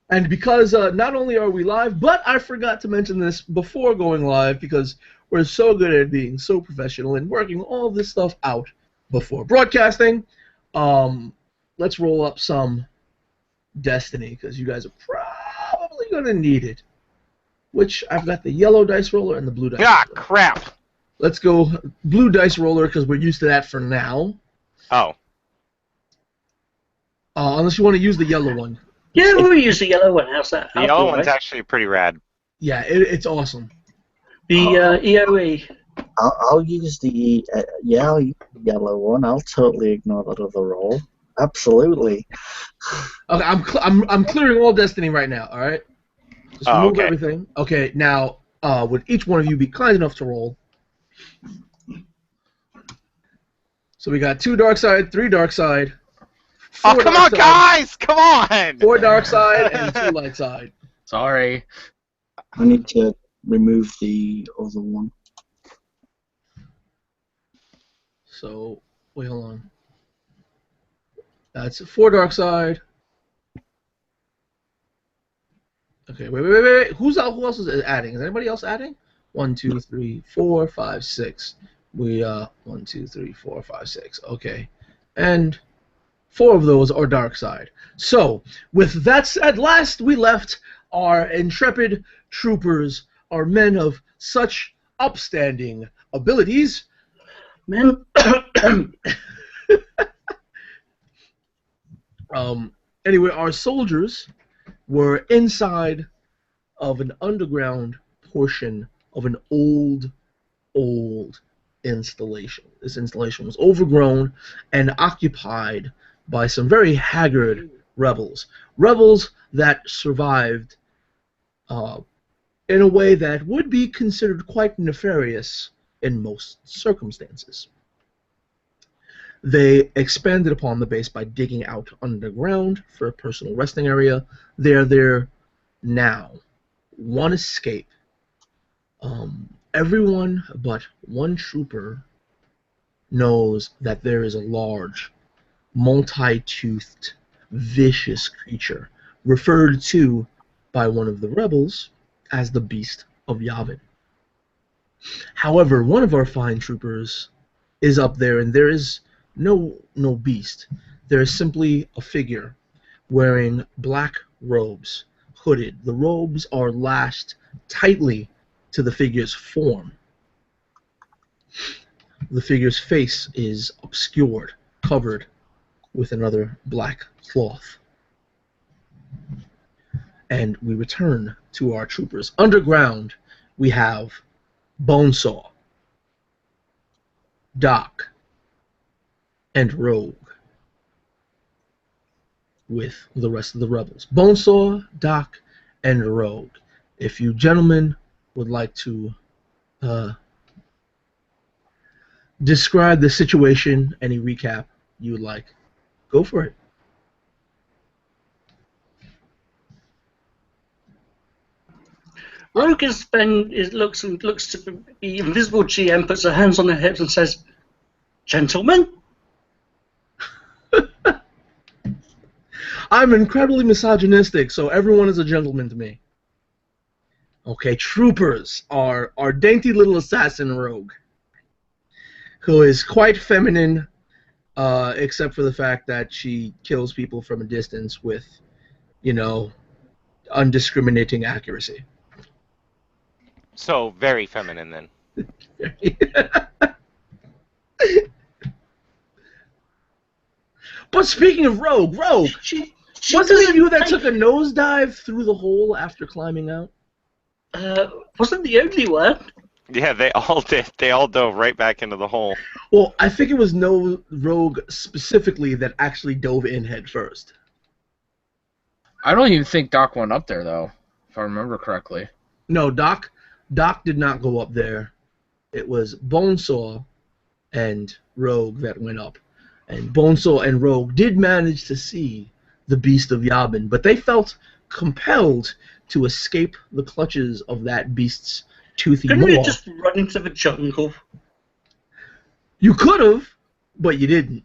And because not only are we live, but I forgot to mention this before going live because we're so good at being so professional and working all this stuff out before broadcasting. Um, let's roll up some Destiny because you guys are probably going to need it. Which I've got the yellow dice roller and the blue dice Ah, roller. crap! Let's go blue dice roller because we're used to that for now. Oh. Unless you want to use the yellow one. Yeah, we'll use the yellow one. How's that? The yellow one's actually pretty rad. Yeah, it's awesome. The EOE. I'll use the yellow one. I'll totally ignore that other roll. Absolutely. Okay, I'm clearing all Destiny right now. All right. Just remove everything. Okay, now would each one of you be kind enough to roll? So we got 2 dark side, 3 dark side. Oh, come on, guys! Come on! 4 dark side and 2 light side. Sorry. I need to remove the other one. So wait, hold on. That's 4 dark side. Okay, wait. Who else is adding? Is anybody else adding? 1, 2, 3, 4, 5, 6. We 1, 2, 3, 4, 5, 6. Okay, and 4 of those are dark side. So with that said, last we left our intrepid troopers, our men of such upstanding abilities. Men. Anyway, our soldiers were inside of an underground portion of an old installation. This installation was overgrown and occupied by some very haggard rebels. Rebels that survived in a way that would be considered quite nefarious in most circumstances. They expanded upon the base by digging out underground for a personal resting area. They're there now. One escape. Everyone but one trooper knows that there is a large, multi-toothed, vicious creature referred to by one of the rebels as the Beast of Yavin. However, one of our fine troopers is up there, and there is no beast. There is simply a figure wearing black robes, hooded. The robes are lashed tightly to the figure's form. The figure's face is obscured, covered with another black cloth. And we return to our troopers. Underground, we have Bonesaw, Doc, and Rogue with the rest of the rebels. Bonesaw, Doc, and Rogue. If you gentlemen would like to describe the situation, any recap you would like, go for it. Rogue looks to be invisible. GM puts her hands on her hips and says, "Gentlemen." I'm incredibly misogynistic, so everyone is a gentleman to me. Okay, troopers are our dainty little assassin Rogue, who is quite feminine, except for the fact that she kills people from a distance with, undiscriminating accuracy. So, very feminine, then. But speaking of Rogue, She wasn't it you that took a nosedive through the hole after climbing out? Wasn't the only one. Yeah, they all did. They all dove right back into the hole. Well, I think it was Rogue specifically that actually dove in head first. I don't even think Doc went up there, though, if I remember correctly. No, Doc did not go up there. It was Bonesaw and Rogue that went up. And Bonesaw and Rogue did manage to see the Beast of Yavin, but they felt compelled to escape the clutches of that beast's toothy maw. Couldn't we just run into the jungle? You could have, but you didn't.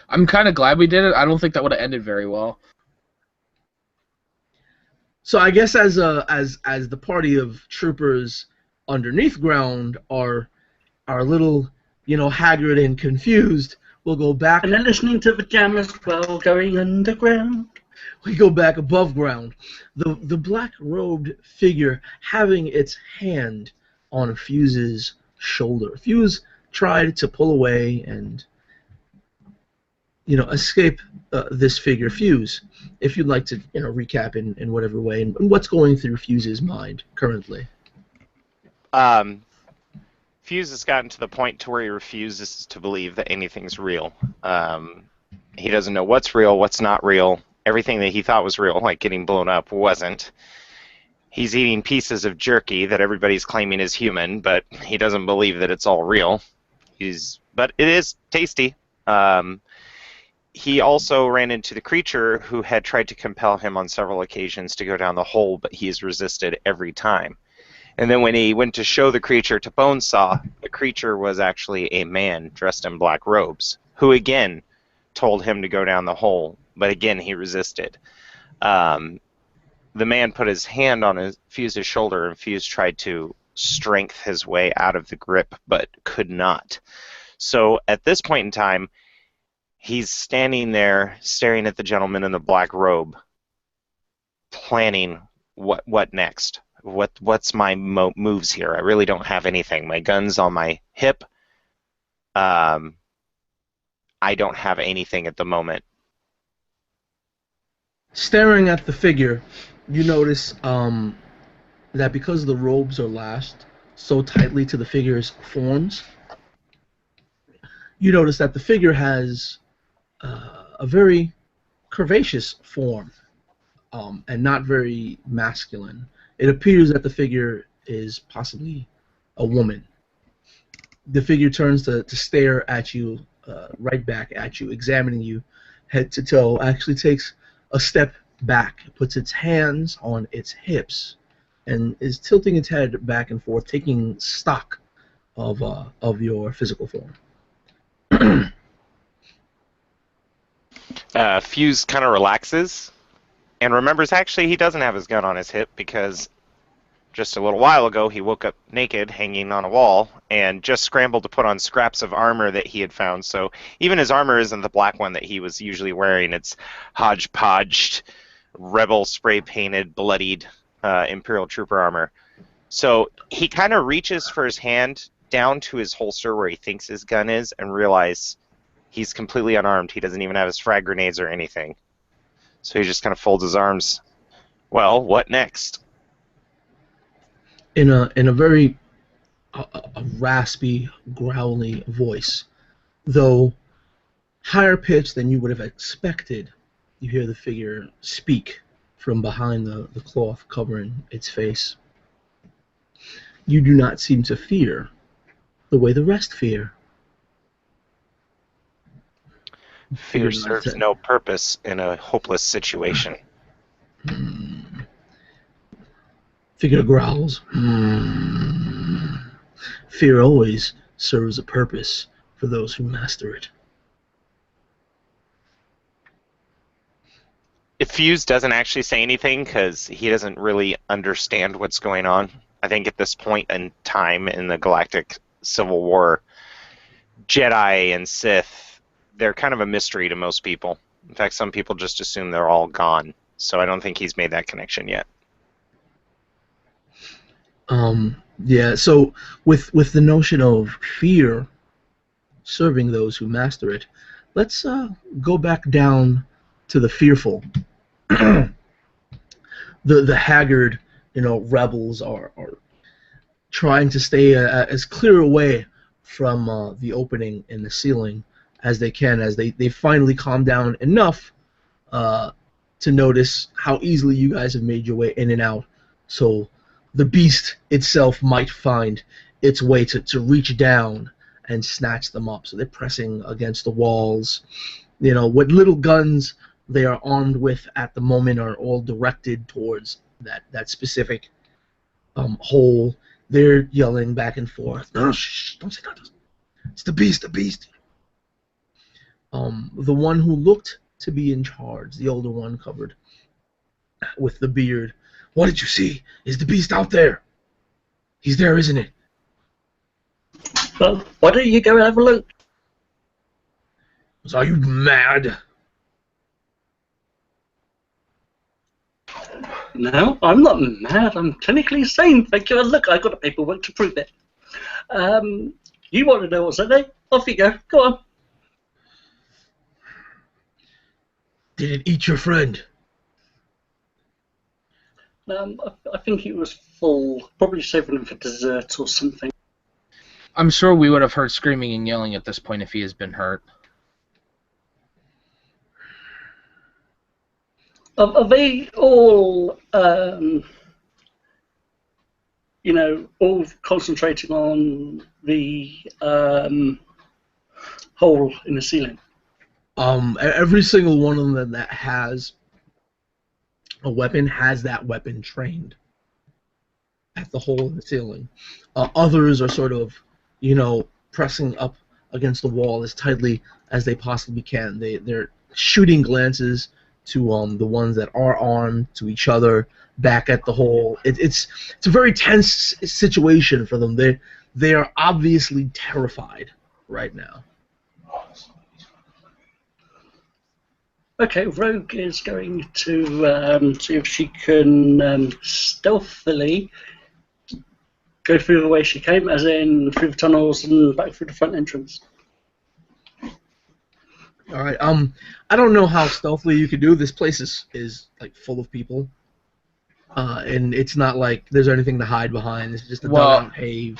I'm kind of glad we did it. I don't think that would have ended very well. So I guess as the party of troopers underneath ground are a little, haggard and confused, we'll go back. And they're listening to the jam as well, going underground. We go back above ground. The black robed figure having its hand on Fuse's shoulder. Fuse tried to pull away and escape this figure. Fuse, if you'd like to recap in whatever way and what's going through Fuse's mind currently. Fuse has gotten to the point to where he refuses to believe that anything's real. He doesn't know what's real, what's not real. Everything that he thought was real, like getting blown up, wasn't. He's eating pieces of jerky that everybody's claiming is human, but he doesn't believe that it's all real. But it is tasty. He also ran into the creature who had tried to compel him on several occasions to go down the hole, but he's resisted every time. And then when he went to show the creature to Bonesaw, the creature was actually a man dressed in black robes, who again told him to go down the hole, but again he resisted. The man put his hand on Fuse's shoulder, and Fuse tried to strength his way out of the grip, but could not. So at this point in time, he's standing there staring at the gentleman in the black robe, planning what next. What's my moves here? I really don't have anything. My gun's on my hip. I don't have anything at the moment. Staring at the figure, you notice that because the robes are lashed so tightly to the figure's forms, you notice that the figure has a very curvaceous form and not very masculine. It appears that the figure is possibly a woman. The figure turns to stare at you, right back at you, examining you head to toe, actually takes a step back, puts its hands on its hips, and is tilting its head back and forth, taking stock of your physical form. Fuse kind of relaxes and remembers actually he doesn't have his gun on his hip because just a little while ago he woke up naked hanging on a wall and just scrambled to put on scraps of armor that he had found. So even his armor isn't the black one that he was usually wearing. It's hodgepodged, rebel spray painted, bloodied Imperial Trooper armor. So he kind of reaches for his hand down to his holster where he thinks his gun is and realizes he's completely unarmed. He doesn't even have his frag grenades or anything. So he just kind of folds his arms. Well, what next? In a very raspy, growly voice, though higher pitched than you would have expected, you hear the figure speak from behind the cloth covering its face. You do not seem to fear the way the rest fear. Fear serves no purpose in a hopeless situation. Figure growls. Fear always serves a purpose for those who master it. If Fuse doesn't actually say anything because he doesn't really understand what's going on, I think at this point in time in the Galactic Civil War, Jedi and Sith, they're kind of a mystery to most people. In fact, some people just assume they're all gone. So I don't think he's made that connection yet. Yeah, so with the notion of fear serving those who master it, let's go back down to the fearful. The haggard, rebels are trying to stay as clear away from the opening in the ceiling as they can, as they finally calm down enough to notice how easily you guys have made your way in and out. So the beast itself might find its way to reach down and snatch them up. So they're pressing against the walls. What little guns they are armed with at the moment are all directed towards that specific hole. They're yelling back and forth. No, shh, don't say that. It's the beast, the beast. The one who looked to be in charge, the older one covered with the beard, What did you see? Is the beast out there? He's there, isn't it? Well, why don't you go and have a look? Are you mad? No, I'm not mad. I'm clinically sane. Thank you. And look, I've got the paperwork to prove it. You want to know what's in there? Off you go. Go on. Did it eat your friend? I think it was full. Probably saving him for dessert or something. I'm sure we would have heard screaming and yelling at this point if he has been hurt. Are they all, all concentrating on the hole in the ceiling? Every single one of them that has a weapon has that weapon trained at the hole in the ceiling. Others are sort of, pressing up against the wall as tightly as they possibly can. They're shooting glances to the ones that are armed, to each other, back at the hole. It's a very tense situation for them. They are obviously terrified right now. Okay, Rogue is going to see if she can stealthily go through the way she came, as in through the tunnels and back through the front entrance. All right. I don't know how stealthily you could do. This place is like full of people, and it's not like there's anything to hide behind. It's just a dugout cave.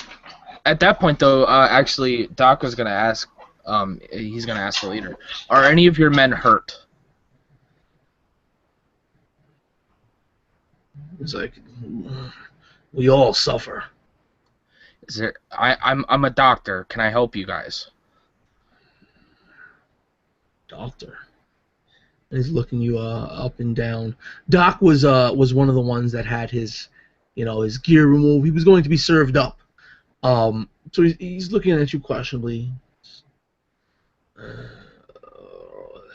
At that point, though, actually, Doc was gonna ask. He's gonna ask the leader. Are any of your men hurt? It's like we all suffer. Is there? I'm a doctor. Can I help you guys? Doctor. And he's looking you up and down. Doc was one of the ones that had his, his gear removed. He was going to be served up. So he's looking at you questionably.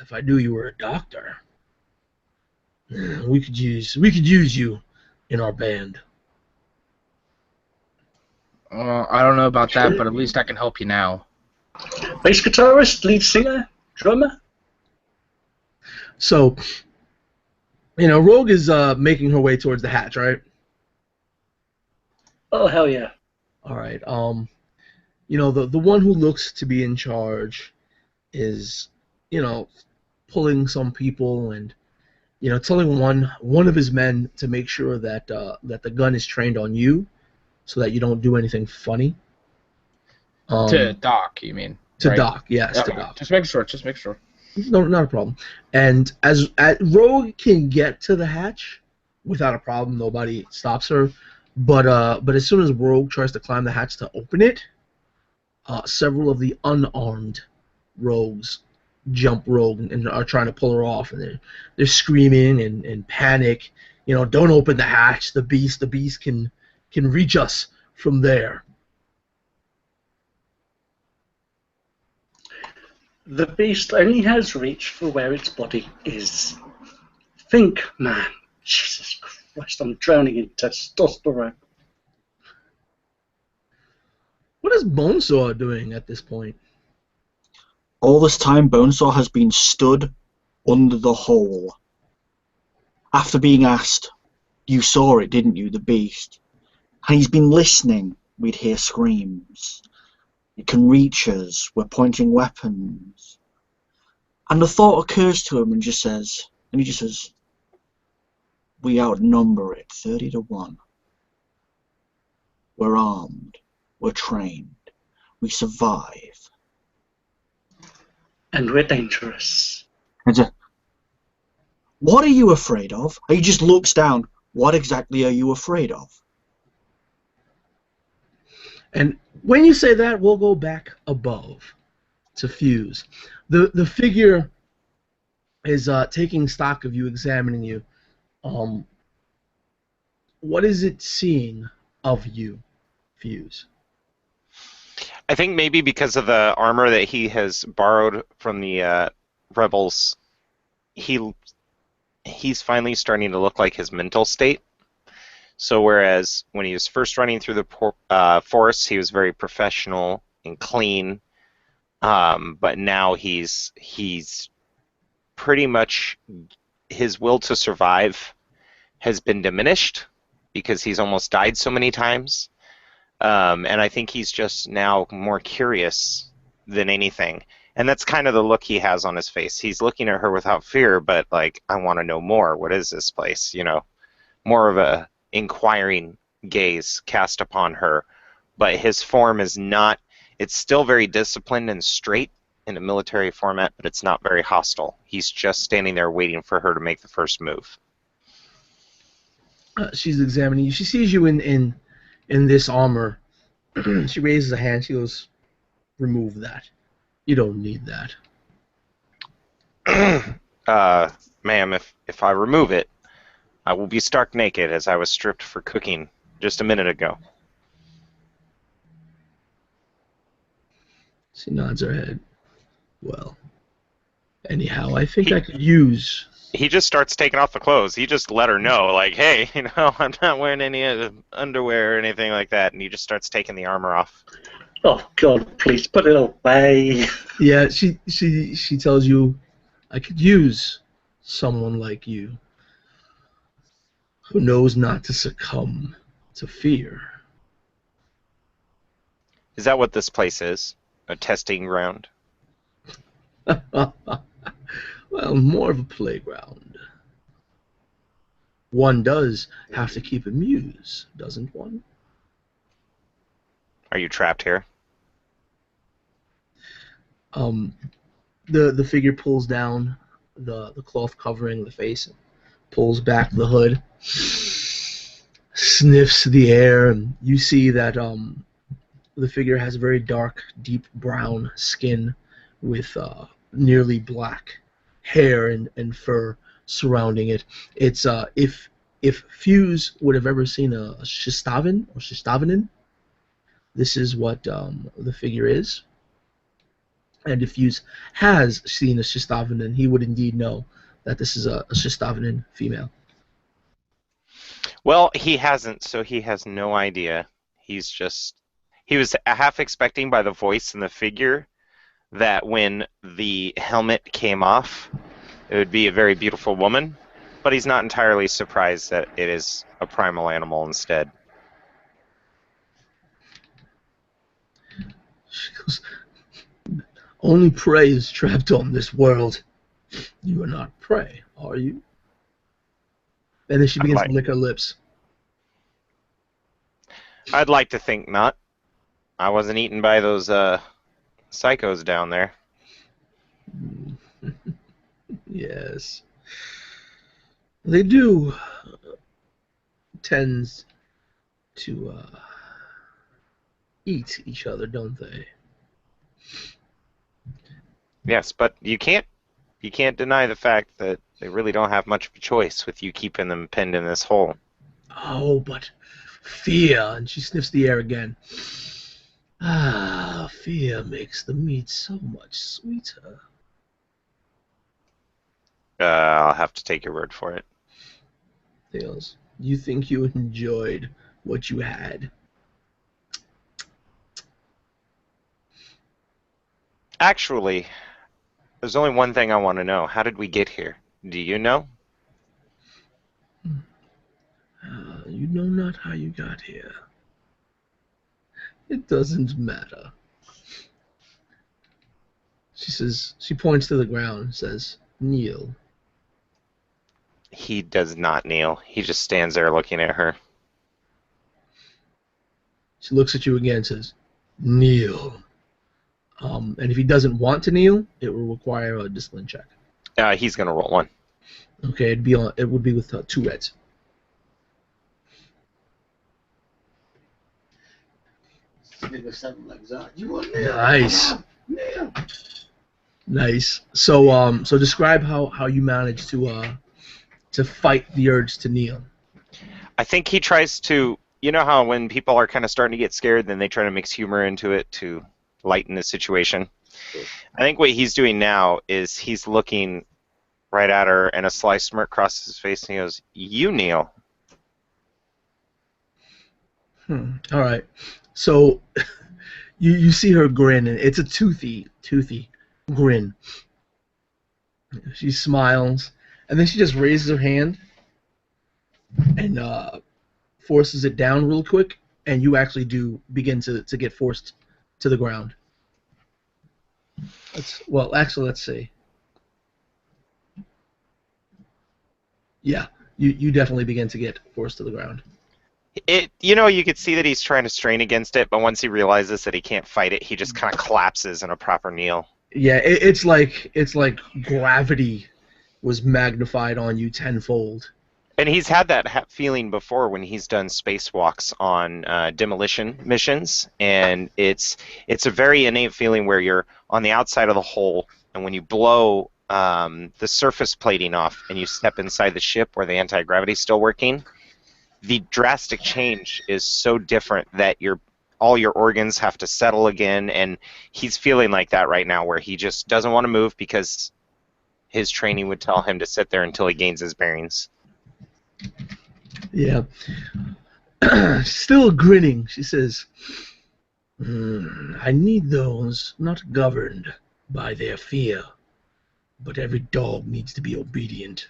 If I knew you were a doctor, we could use you in our band. I don't know about that, but at least I can help you now. Bass guitarist, lead singer, drummer. So, Rogue is making her way towards the hatch, right? Oh, hell yeah. All right. The one who looks to be in charge is, pulling some people and, telling one of his men to make sure that that the gun is trained on you, so that you don't do anything funny. To Doc, you mean? To right? Doc, yes, Okay. to Doc. Just make sure. No, not a problem. And as Rogue can get to the hatch without a problem, nobody stops her. But as soon as Rogue tries to climb the hatch to open it, several of the unarmed rogues jump Rogue and are trying to pull her off, and they're screaming and panic. Don't open the hatch. The beast can reach us from there. The beast only has reach for where its body is. Think, man. Jesus Christ, I'm drowning in testosterone. What is Bonesaw doing at this point? All this time, Bonesaw has been stood under the hole. After being asked, you saw it, didn't you, the beast? And he's been listening. We'd hear screams. It can reach us. We're pointing weapons. And the thought occurs to him and he just says, we outnumber it 30-1. We're armed. We're trained. We survive. And we're dangerous. What are you afraid of? And he just looks down. What exactly are you afraid of? And when you say that, we'll go back above to Fuse. The figure is taking stock of you, examining you. What is it seeing of you, Fuse? I think maybe because of the armor that he has borrowed from the rebels, he's finally starting to look like his mental state. So whereas when he was first running through the forest, he was very professional and clean, but now he's pretty much, his will to survive has been diminished because he's almost died so many times. And I think he's just now more curious than anything. And that's kind of the look he has on his face. He's looking at her without fear, but like, I want to know more. What is this place? You know, more of a inquiring gaze cast upon her. But his form is not, it's still very disciplined and straight in a military format, but it's not very hostile. He's just standing there waiting for her to make the first move. She's examining you. She sees you in this armor. She raises a hand. She goes, "Remove that. You don't need that." Ma'am, if I remove it, I will be stark naked as I was stripped for cooking just a minute ago. She nods her head. Well, anyhow, I think I could use... He just starts taking off the clothes. He just let her know, like, hey, you know, I'm not wearing any underwear or anything like that. And he just starts taking the armor off. Oh God, please put it away. Yeah, she tells you, I could use someone like you who knows not to succumb to fear. Is that what this place is? A testing ground? Well, more of a playground. One does have to keep amused, doesn't one? Are you trapped here? The figure pulls down the cloth covering the face, pulls back the hood, sniffs the air, and you see that the figure has very dark, deep brown skin with nearly black hair and fur surrounding it. It's if Fuse would have ever seen a Shistavin or Shistavinin, this is what the figure is. And if Fuse has seen a Shistavinin, he would indeed know that this is a Shistavinin female. Well, he hasn't, so he has no idea. He was half expecting by the voice and the figure that when the helmet came off, it would be a very beautiful woman, but he's not entirely surprised that it is a primal animal instead. She goes, only prey is trapped on this world. You are not prey, are you? And then she begins to lick her lips. I'd like to think not. I wasn't eaten by those psychos down there. Yes. They do tend to eat each other, don't they? Yes, but you can't deny the fact that they really don't have much of a choice with you keeping them pinned in this hole. Oh, but fear, and she sniffs the air again. Ah, fear makes the meat so much sweeter. I'll have to take your word for it. Tails, you think you enjoyed what you had? Actually, there's only one thing I want to know. How did we get here? Do you know? You know not how you got here. It doesn't matter. She says, she points to the ground and says, kneel. He does not kneel. He just stands there looking at her. She looks at you again and says, kneel. And if he doesn't want to kneel, it will require a discipline check. He's gonna roll one. Okay, it would be with 2 reds. Nice. Nice. So describe how you managed to fight the urge to kneel. I think he tries to, you know how when people are kind of starting to get scared, then they try to mix humor into it to lighten the situation. Sure. I think what he's doing now is he's looking right at her, and a sly smirk crosses his face, and he goes, "You kneel." All right. So you see her grin, and it's a toothy grin. She smiles, and then she just raises her hand and forces it down real quick, and you actually do begin to get forced to the ground. Let's see. Yeah, you definitely begin to get forced to the ground. You could see that he's trying to strain against it, but once he realizes that he can't fight it, he just kind of collapses in a proper kneel. Yeah, it's like gravity was magnified on you tenfold. And he's had that feeling before when he's done spacewalks on demolition missions, and it's a very innate feeling where you're on the outside of the hole, and when you blow the surface plating off and you step inside the ship where the anti-gravity's still working, the drastic change is so different that all your organs have to settle again, and he's feeling like that right now, where he just doesn't want to move because his training would tell him to sit there until he gains his bearings. Yeah. Still grinning, she says, I need those not governed by their fear, but every dog needs to be obedient.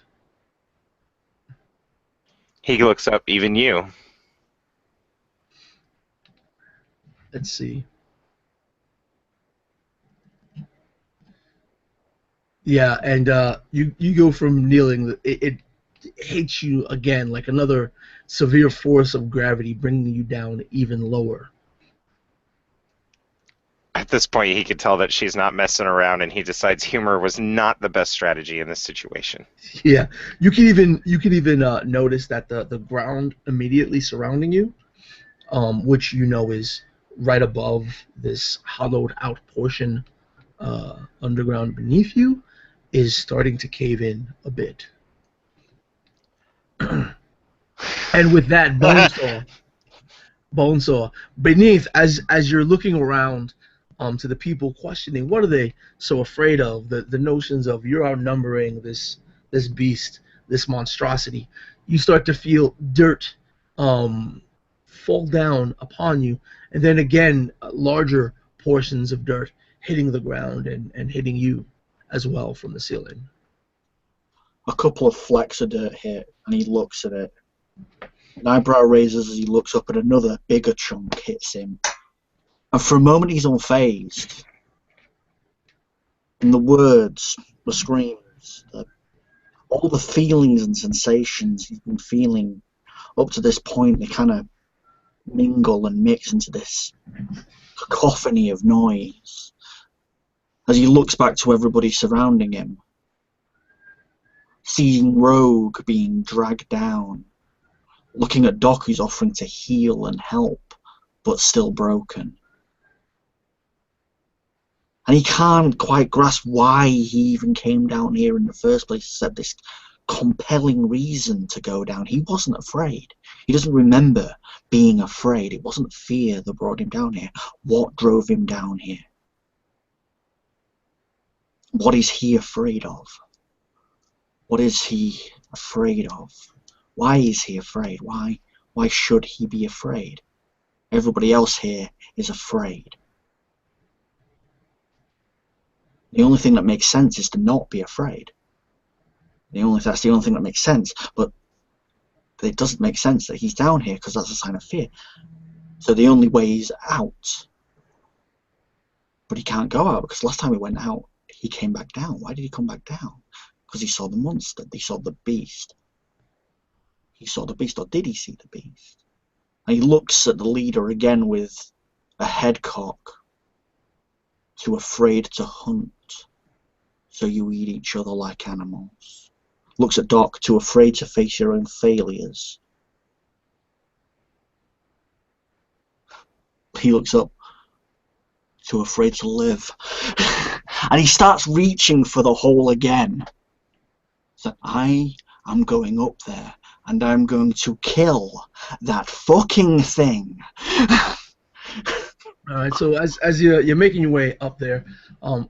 He looks up, even you. Let's see. Yeah, and you go from kneeling. It hits you again like another severe force of gravity, bringing you down even lower. At this point, he could tell that she's not messing around, and he decides humor was not the best strategy in this situation. Yeah, you can even notice that the ground immediately surrounding you, which you know is right above this hollowed out portion underground beneath you, is starting to cave in a bit. And with that, Bonesaw, beneath, as you're looking around to the people questioning, what are they so afraid of? The notions of you're outnumbering this beast, this monstrosity. You start to feel dirt fall down upon you, and then again, larger portions of dirt hitting the ground and hitting you as well from the ceiling. A couple of flecks of dirt hit, and he looks at it. An eyebrow raises as he looks up, and another bigger chunk hits him. And for a moment he's unfazed. And the words, the screams, all the feelings and sensations he's been feeling up to this point, they kind of mingle and mix into this cacophony of noise. As he looks back to everybody surrounding him, seeing Rogue being dragged down, looking at Doc who's offering to heal and help, but still broken. And he can't quite grasp why he even came down here in the first place. He said this compelling reason to go down. He wasn't afraid. He doesn't remember being afraid. It wasn't fear that brought him down here. What drove him down here? What is he afraid of? What is he afraid of? Why is he afraid? Why should he be afraid? Everybody else here is afraid. The only thing that makes sense is to not be afraid. That's the only thing that makes sense. But it doesn't make sense that he's down here because that's a sign of fear. So the only way is out. But he can't go out because last time he went out, he came back down. Why did he come back down? Because he saw the monster. He saw the beast. He saw the beast, or did he see the beast? And he looks at the leader again with a head cock. Too afraid to hunt, so you eat each other like animals. Looks at Doc, too afraid to face your own failures. He looks up, too afraid to live. And he starts reaching for the hole again. So I am going up there, and I'm going to kill that fucking thing. All right. So as you're making your way up there,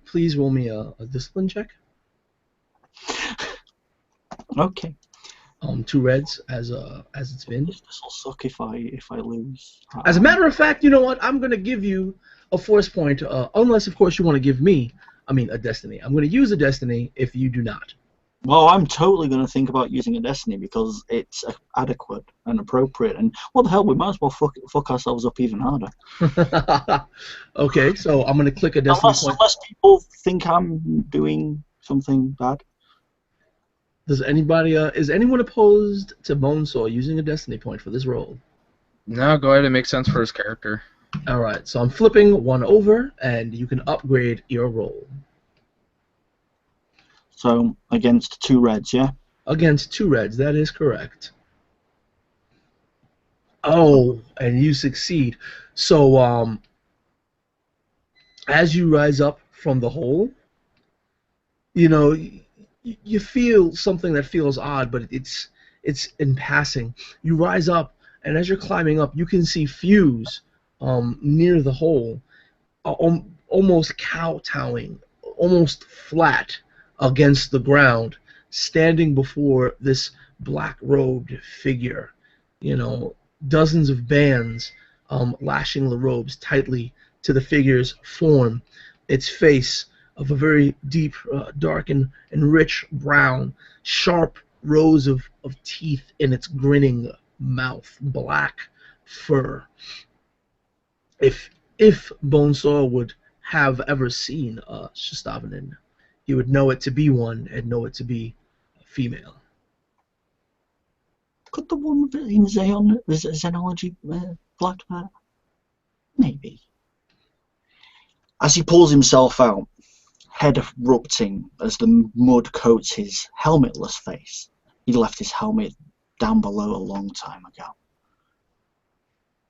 please roll me a discipline check. Okay. 2 reds as it's been. This will suck if I lose. As a matter of fact, you know what? I'm gonna give you a force point, unless of course you want to give me, a destiny. I'm gonna use a destiny if you do not. Well, I'm totally going to think about using a destiny because it's adequate and appropriate. And what the hell, we might as well fuck ourselves up even harder. Okay, so I'm gonna click a destiny point. Unless people think I'm doing something bad. Does anybody? Is anyone opposed to Bonesaw using a destiny point for this role? No, go ahead. It makes sense for his character. All right, so I'm flipping 1 over, and you can upgrade your roll. So against 2 reds, yeah. Against 2 reds, that is correct. Oh, and you succeed. So as you rise up from the hole, you feel something that feels odd, but it's in passing. You rise up, and as you're climbing up, you can see Fuse near the hole, almost kowtowing, almost flat against the ground, standing before this black-robed figure. Dozens of bands lashing the robes tightly to the figure's form. Its face of a very deep, dark, and rich brown, sharp rows of teeth in its grinning mouth, black fur. If Bonesaw would have ever seen Shastavanin, he would know it to be one and know it to be a female. Could the one in Xenology black that? Maybe. As he pulls himself out, head erupting as the mud coats his helmetless face. He left his helmet down below a long time ago,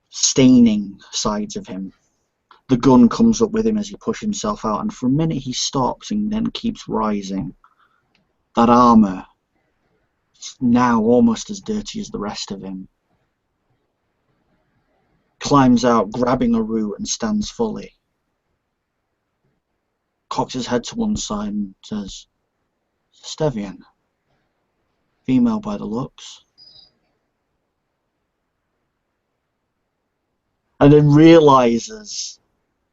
staining sides of him. The gun comes up with him as he pushes himself out, and for a minute he stops and then keeps rising. That armor is now almost as dirty as the rest of him. Climbs out, grabbing a root, and stands fully. Cocks his head to one side and says, "Stevian. Female by the looks." And then realizes,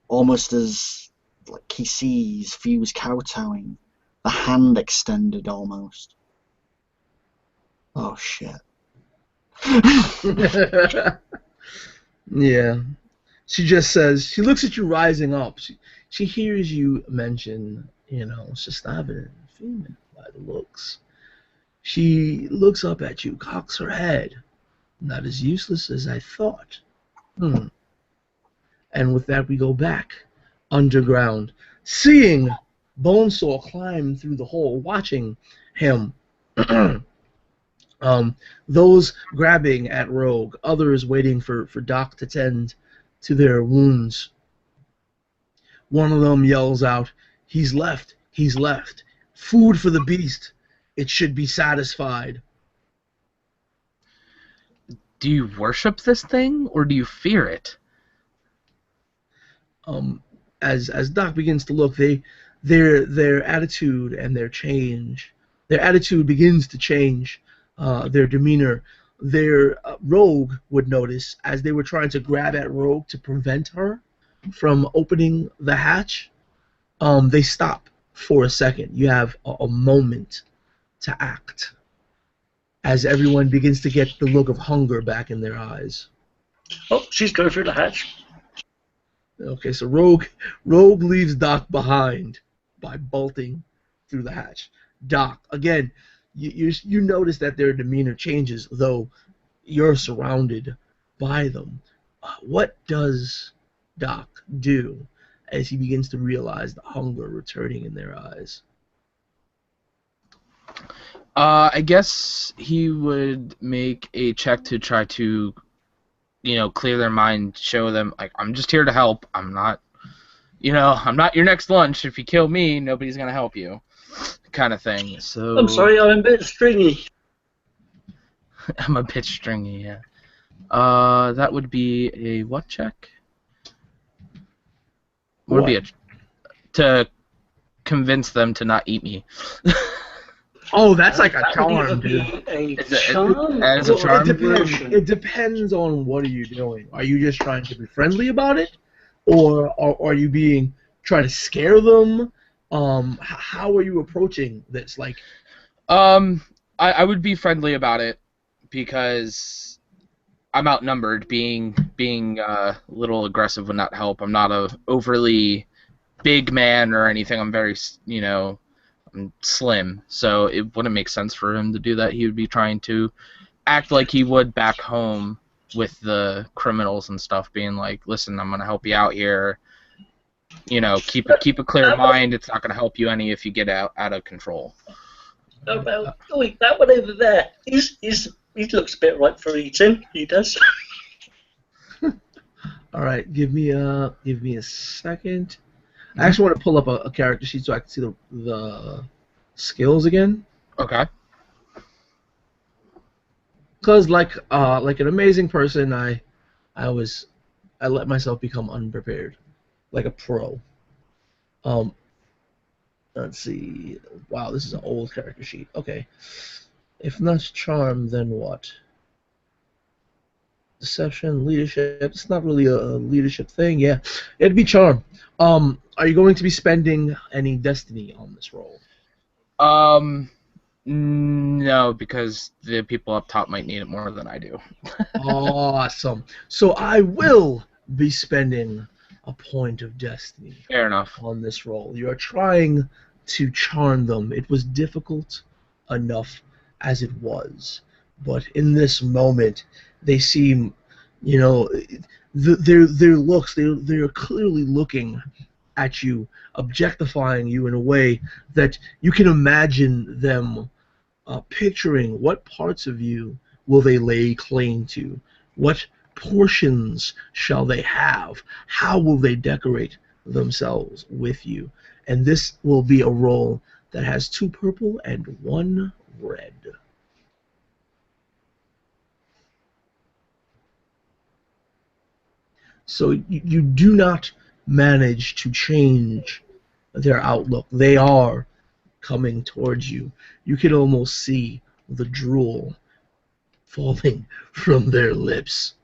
almost as like he sees Fuse kowtowing, the hand extended almost. Oh shit. Yeah. She just says, she looks at you rising up. She hears you mention, Shastavanin, female by the looks. She looks up at you, cocks her head. Not as useless as I thought. And with that, we go back underground, seeing Bonesaw climb through the hole, watching him. Those grabbing at Rogue, others waiting for Doc to tend to their wounds. One of them yells out, "He's left, he's left. Food for the beast. It should be satisfied." Do you worship this thing, or do you fear it? As Doc begins to look, their attitude and their attitude begins to change. Their demeanor. Their Rogue would notice as they were trying to grab at Rogue to prevent her from opening the hatch. They stop for a second. You have a moment to act as everyone begins to get the look of hunger back in their eyes. Oh, she's going through the hatch. Okay, so Rogue leaves Doc behind by bolting through the hatch. Doc, again, you notice that their demeanor changes, though you're surrounded by them. What does Doc do as he begins to realize the hunger returning in their eyes? I guess he would make a check to try to, clear their mind, show them, like, I'm just here to help. I'm not your next lunch. If you kill me, nobody's going to help you, kind of thing. So I'm sorry, I'm a bit stringy. I'm a bit stringy, yeah. That would be a what check? Would be to convince them to not eat me. Oh, that's like a That would either charm, dude. be a Is it- charm as a or charm? a potion. It depends on what are you doing. Are you just trying to be friendly about it, or are you being trying to scare them? How are you approaching this? Like, I would be friendly about it because I'm outnumbered. Being a little aggressive would not help. I'm not a overly big man or anything. I'm very, I'm slim, so it wouldn't make sense for him to do that. He would be trying to act like he would back home with the criminals and stuff, being like, "Listen, I'm gonna help you out here. Keep a clear mind. It's not gonna help you any if you get out of control." Oh, well, wait, that one over there, he looks a bit ripe for eating. He does. all right, give me a second. I actually want to pull up a character sheet so I can see the skills again. Okay. Cause like an amazing person, I let myself become unprepared, like a pro. Um, let's see. Wow, this is an old character sheet. Okay, if not charm, then what? Deception, leadership. It's not really a leadership thing. Yeah, it'd be charm. Are you going to be spending any destiny on this role? No, because the people up top might need it more than I do. Awesome. So I will be spending a point of destiny Fair enough. on this role. You are trying to charm them. It was difficult enough as it was, but in this moment, they seem, their looks. They're clearly looking at you, objectifying you in a way that you can imagine them picturing what parts of you will they lay claim to, what portions shall they have, how will they decorate themselves with you, and this will be a role that has 2 purple and 1 red. So you do not manage to change their outlook. They are coming towards you. You can almost see the drool falling from their lips.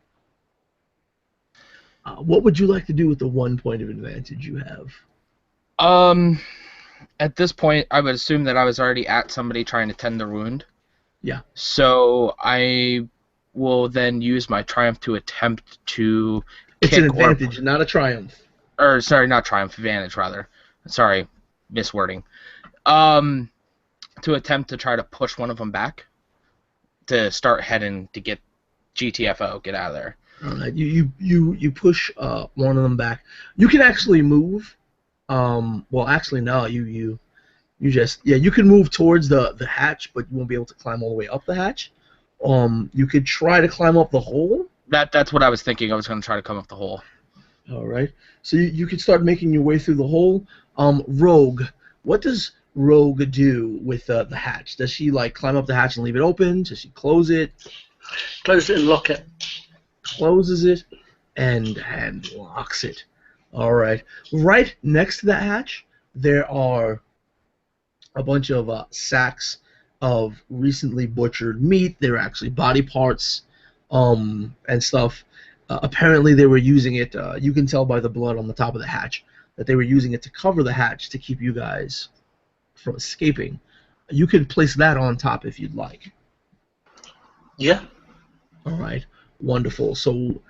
What would you like to do with the 1 point of advantage you have? At this point, I would assume that I was already at somebody trying to tend the wound. Yeah. So I will then use my triumph to attempt to It's kick an advantage, not a triumph. or sorry, not triumph, advantage rather. Sorry, miswording. To attempt to try to push one of them back to start heading to get GTFO, get out of there. You push one of them back. You can actually move. Well, actually, no. You just you can move towards the hatch, but you won't be able to climb all the way up the hatch. You could try to climb up the hole. That's what I was thinking. I was going to try to come up the hole. All right. So you could start making your way through the hole. Rogue, what does Rogue do with the hatch? Does she like climb up the hatch and leave it open? Does she close it? Close it and lock it. Closes it and locks it. All right. Right next to that hatch, there are a bunch of sacks of recently butchered meat. They're actually body parts and stuff. Apparently, they were using it. You can tell by the blood on the top of the hatch that they were using it to cover the hatch to keep you guys from escaping. You could place that on top if you'd like. Yeah. All right. Wonderful. So,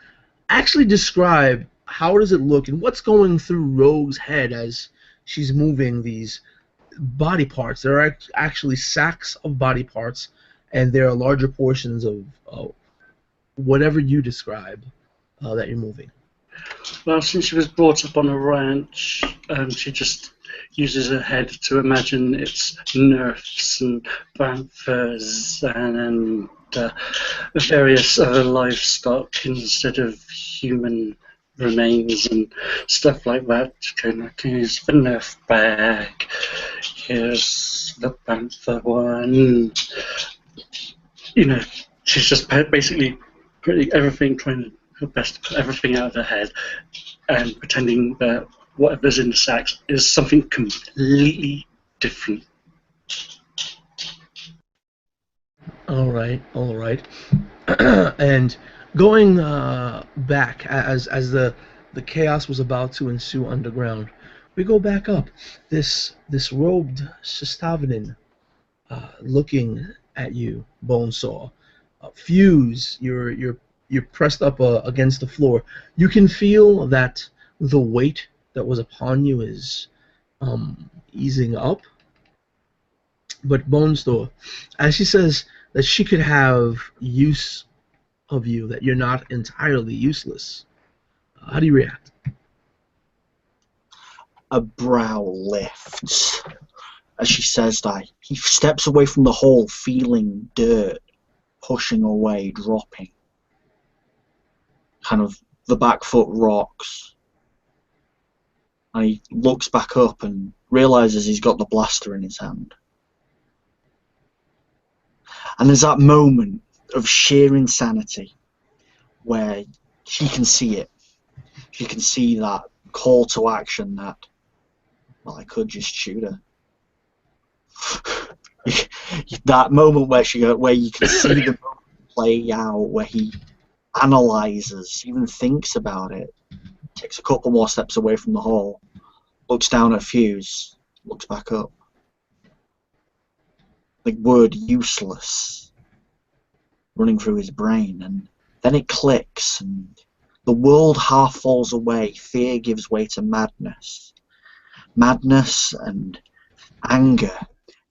actually describe how does it look and what's going through Rogue's head as she's moving these body parts. There are actually sacks of body parts, and there are larger portions of whatever you describe that you're moving. Well, since she was brought up on a ranch, she just uses her head to imagine it's nerfs and banthas and various other livestock instead of human remains and stuff like that. Here's the nerf bag, here's the bantha one. She's just basically putting everything, trying her best to put everything out of her head and pretending that whatever's in the sacks is something completely different. All right, all right. And going back as the chaos was about to ensue underground, we go back up. This robed Shistavinin looking at you, Bonesaw. Fuse, you're pressed up against the floor. You can feel that the weight that was upon you is easing up. But Bonesaw, as she says that she could have use of you, that you're not entirely useless. How do you react? A brow lifts as she says that. He steps away from the hole, feeling dirt pushing away, dropping. Kind of the back foot rocks. And he looks back up and realizes he's got the blaster in his hand. And there's that moment of sheer insanity where she can see it. She can see that call to action that, well, I could just shoot her. That moment where you can see the play out, where he analyzes, even thinks about it, takes a couple more steps away from the hole, looks down at Fuse, looks back up. The word useless running through his brain, and then it clicks, and the world half falls away. Fear gives way to madness. Madness and anger.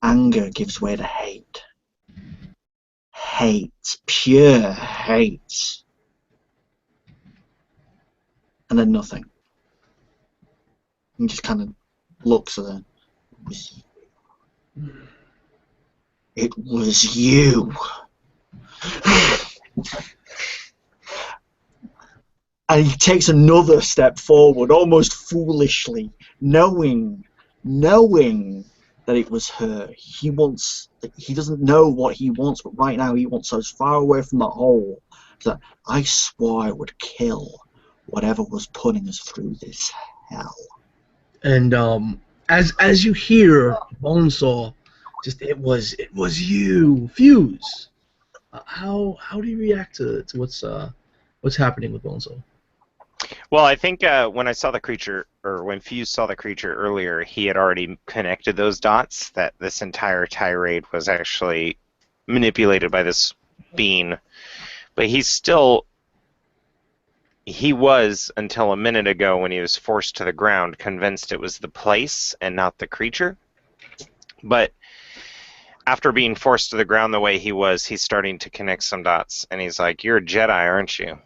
Anger gives way to hate. Hate. Pure hate. And then nothing. He just kind of looks at her. It was you. And he takes another step forward, almost foolishly, knowing that it was her. He doesn't know what he wants, but right now he wants as far away from that hole that I swore I would kill whatever was putting us through this hell. And as you hear Bonesaw, just it was you, Fuse. How do you react to what's happening with Bonesaw? Well, I think when I saw the creature, or when Fuse saw the creature earlier, he had already connected those dots, that this entire tirade was actually manipulated by this being. But he was, until a minute ago when he was forced to the ground, convinced it was the place and not the creature. But after being forced to the ground the way he was, he's starting to connect some dots. And he's like, "You're a Jedi, aren't you?"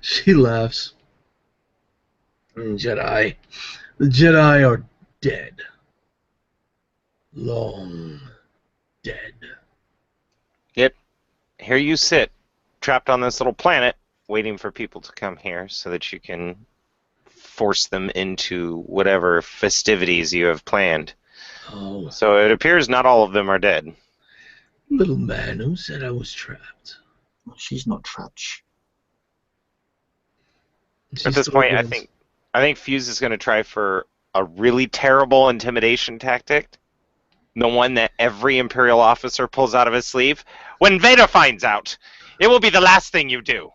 She laughs. Jedi. The Jedi are dead. Long dead. Yep. Here you sit, trapped on this little planet, waiting for people to come here so that you can force them into whatever festivities you have planned. Oh, So it appears not all of them are dead. little man, who said I was trapped? She's not trapped. She At this still point, I grins. think Fuse is going to try for a really terrible intimidation tactic, the one that every Imperial officer pulls out of his sleeve. When Vader finds out, it will be the last thing you do.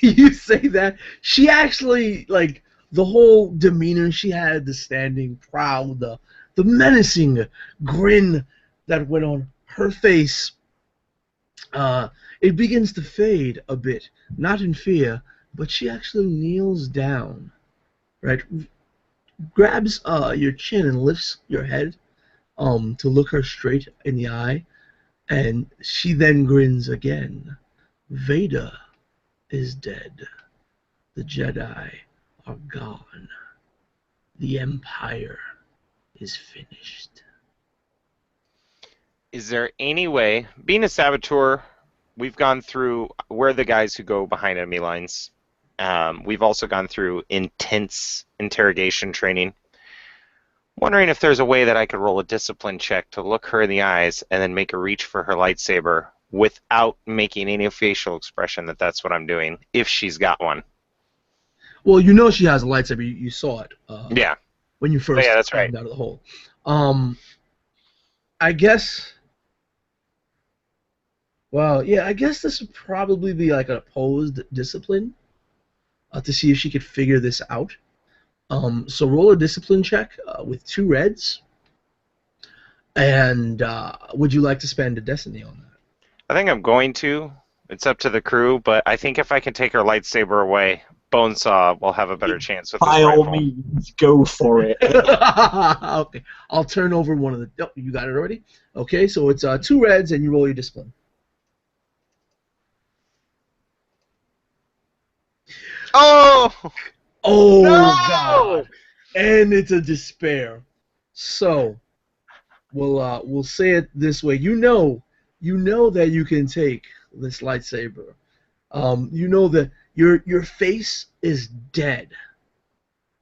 You say that she actually, like, the whole demeanor she had, the standing proud, the menacing grin that went on her face, it begins to fade a bit, not in fear, but she actually kneels down, right, grabs your chin and lifts your head to look her straight in the eye, and she then grins again. Vader is dead. The Jedi are gone. The Empire is finished. Is there any way, being a saboteur, we've gone through, we're the guys who go behind enemy lines. We've also gone through intense interrogation training. Wondering if there's a way that I could roll a discipline check to look her in the eyes and then make her reach for her lightsaber without making any facial expression that that's what I'm doing, if she's got one. Well, you know she has a lightsaber. You saw it. Yeah. when you first yeah, that's climbed right. out of the hole. I guess. Well, yeah, I guess this would probably be like an opposed discipline to see if she could figure this out. So roll a discipline check with 2 reds, and would you like to spend a destiny on that? I think I'm going to. It's up to the crew, but I think if I can take her lightsaber away, Bonesaw will have a better chance with his By all rifle. means, go for it. Okay, I'll turn over one of the. Oh, you got it already. Okay, so it's 2 reds, and you roll your discipline. Oh! Oh No! God! And it's a despair. So we'll say it this way. You know that you can take this lightsaber. You know that your face is dead.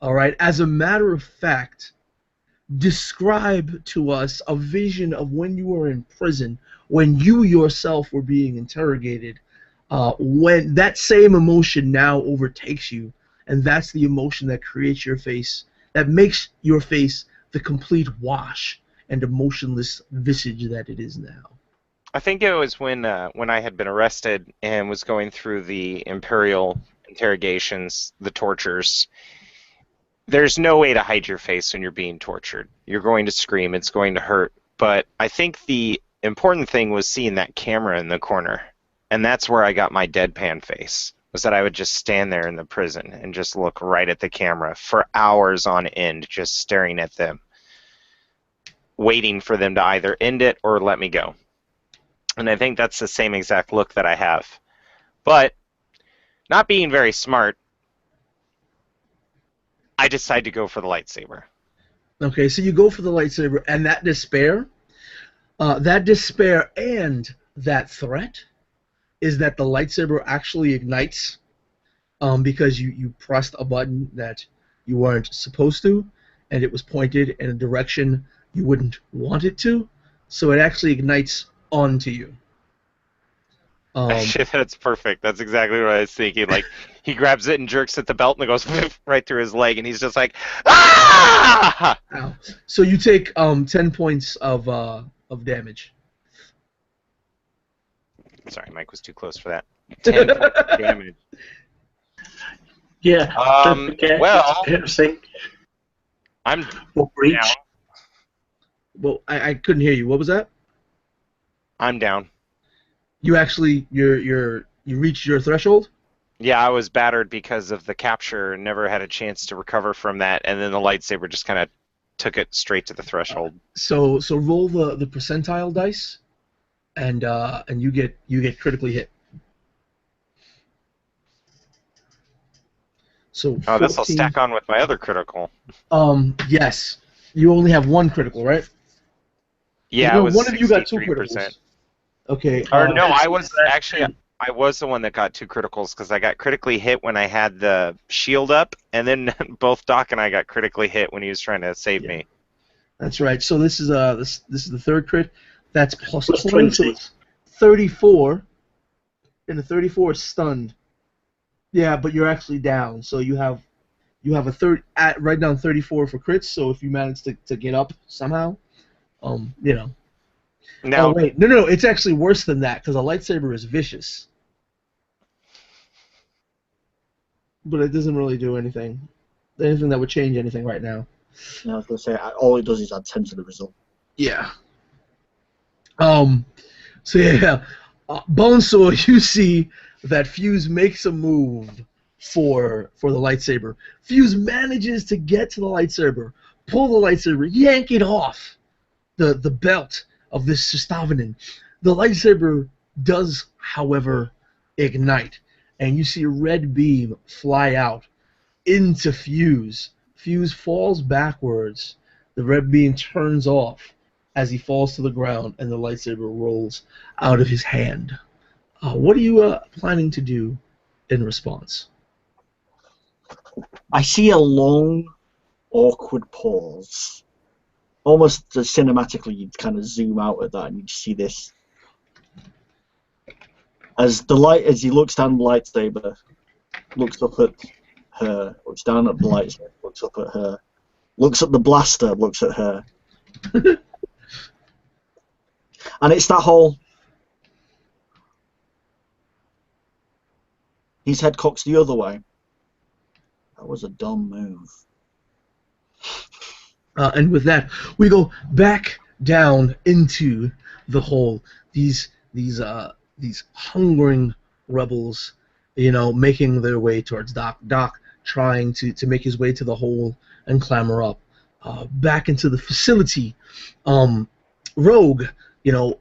All right. As a matter of fact, describe to us a vision of when you were in prison, when you yourself were being interrogated, when that same emotion now overtakes you, and that's the emotion that creates your face, that makes your face the complete wash and emotionless visage that it is now. I think it was when I had been arrested and was going through the Imperial interrogations, the tortures. There's no way to hide your face when you're being tortured. You're going to scream, it's going to hurt. But I think the important thing was seeing that camera in the corner. And that's where I got my deadpan face, was that I would just stand there in the prison and just look right at the camera for hours on end, just staring at them, waiting for them to either end it or let me go. And I think that's the same exact look that I have. But not being very smart, I decide to go for the lightsaber. Okay, so you go for the lightsaber, and that despair and that threat is that the lightsaber actually ignites because you pressed a button that you weren't supposed to, and it was pointed in a direction you wouldn't want it to, so it actually ignites onto you. That's perfect. That's exactly what I was thinking. Like, he grabs it and jerks at the belt and it goes right through his leg, and he's just like, ah! Ow. So you take 10 points of damage. Sorry, Mike was too close for that. 10 points of damage. Yeah, don't forget well, it's piercing I'm or breach. down. Well, I couldn't hear you. What was that? I'm down. You actually you reached your threshold? Yeah, I was battered because of the capture and never had a chance to recover from that, and then the lightsaber just kind of took it straight to the threshold. So roll the percentile dice, and you get critically hit. So 14, this will stack on with my other critical. Yes, you only have 1 critical, right? Yeah, no, it was one of you got 2 63%. criticals. Okay. Or no, I was the one that got 2 criticals because I got critically hit when I had the shield up, and then both Doc and I got critically hit when he was trying to save me. That's right. So this is this is the 3rd crit. That's plus 20. So it's 34, and the 34 is stunned. Yeah, but you're actually down. So you have a write down 34 for crits. So if you manage to get up somehow, you know. Now, Oh wait, no, it's actually worse than that because a lightsaber is vicious. But it doesn't really do anything that would change anything right now. Yeah, I was going to say, all it does is add 10 to the result. Yeah. So yeah, Bonesaw, you see that Fuse makes a move for the lightsaber. Fuse manages to get to the lightsaber, pull the lightsaber, yank it off the belt of this Sestavanan. The lightsaber does, however, ignite, and you see a red beam fly out into Fuse. Fuse falls backwards. The red beam turns off as he falls to the ground, and the lightsaber rolls out of his hand. What are you planning to do in response? I see a long, awkward pause. Almost cinematically, you'd kind of zoom out at that, and you'd see this. As he looks down the lightsaber, looks up at her, looks down at the lightsaber, looks up at her, looks at the blaster, looks at her. And it's that whole... His head cocks the other way. That was a dumb move. And with that, we go back down into the hole. These hungering rebels, making their way towards Doc. Doc trying to make his way to the hole and clamber up. Back into the facility. Rogue,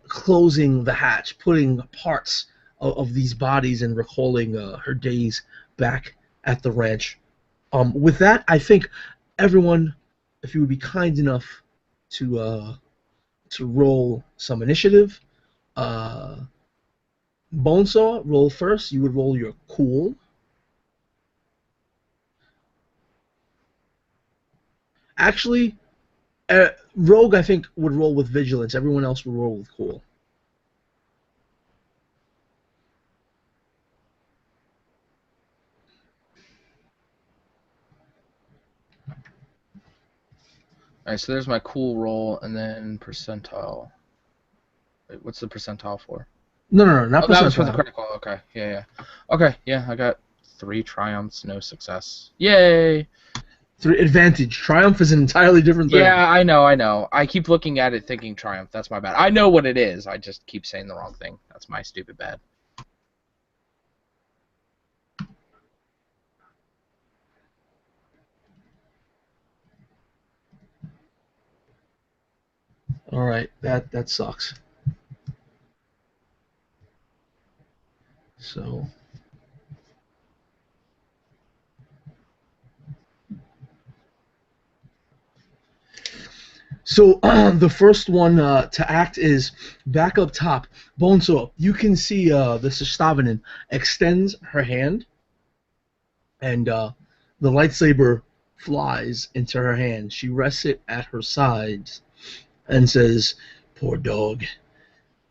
closing the hatch, putting parts of these bodies and recalling her days back at the ranch. With that, I think everyone, if you would be kind enough to roll some initiative. Bonesaw, roll first. You would roll your cool. Actually, Rogue, I think, would roll with vigilance. Everyone else would roll with cool. Alright, so there's my cool roll, and then percentile. Wait, what's the percentile for? No, not percentile. That was for the critical. Okay, yeah. Okay, yeah, I got 3 triumphs, no success. Yay! 3 advantage. Triumph is an entirely different thing. Yeah, I know. I keep looking at it thinking triumph. That's my bad. I know what it is. I just keep saying the wrong thing. That's my stupid bad. All right, that sucks. So the first one to act is back up top. Bonesaw, you can see the Sestavinin extends her hand, and the lightsaber flies into her hand. She rests it at her sides and says, "Poor dog."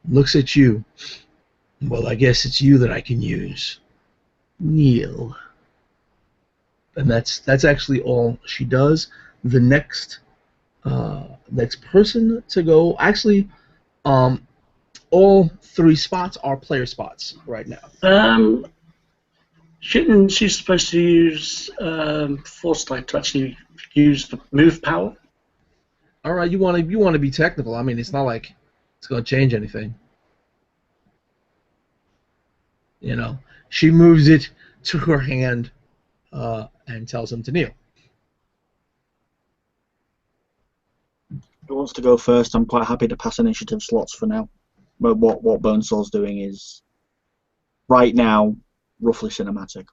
Looks at you. "Well, I guess it's you that I can use. Kneel." And that's actually all she does. The next person to go. Actually, all 3 spots are player spots right now. Shouldn't she supposed to use Foresight to actually use the move power? All right, you want to be technical. I mean, it's not like it's going to change anything. She moves it to her hand and tells him to kneel. Who wants to go first? I'm quite happy to pass initiative slots for now. But what Bonesaw's doing is, right now, roughly cinematic.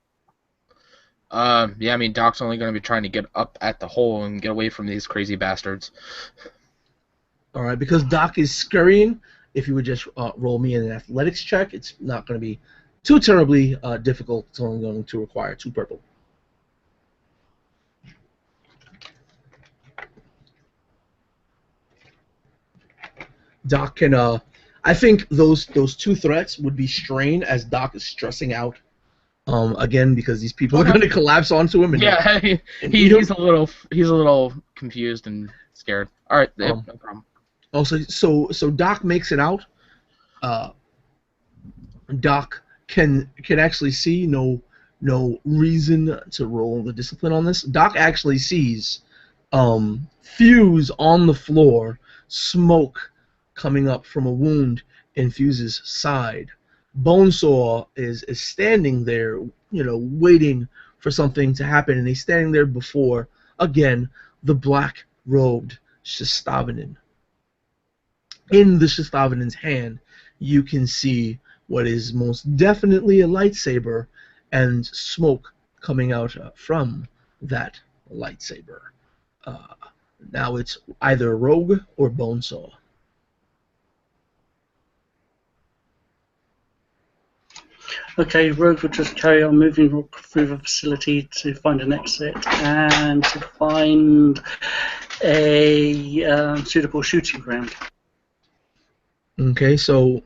Yeah, I mean, Doc's only going to be trying to get up at the hole and get away from these crazy bastards. All right, because Doc is scurrying, if you would just roll me an athletics check, it's not going to be too terribly difficult. It's only going to require 2 purple. Doc can, I think those 2 threats would be strain, as Doc is stressing out. Again, because these people are going to collapse onto him. And yeah, he's a little confused and scared. All right, no problem. Also, so Doc makes it out. Doc can actually see no reason to roll the discipline on this. Doc actually sees Fuse on the floor, smoke coming up from a wound in Fuse's side. Bonesaw is standing there, waiting for something to happen, and he's standing there before, again, the black-robed Sestavinin. In the Sestavinin's hand, you can see what is most definitely a lightsaber and smoke coming out from that lightsaber. Now it's either Rogue or Bonesaw. Okay, Rogue will just carry on moving through the facility to find an exit and to find a suitable shooting ground. Okay, so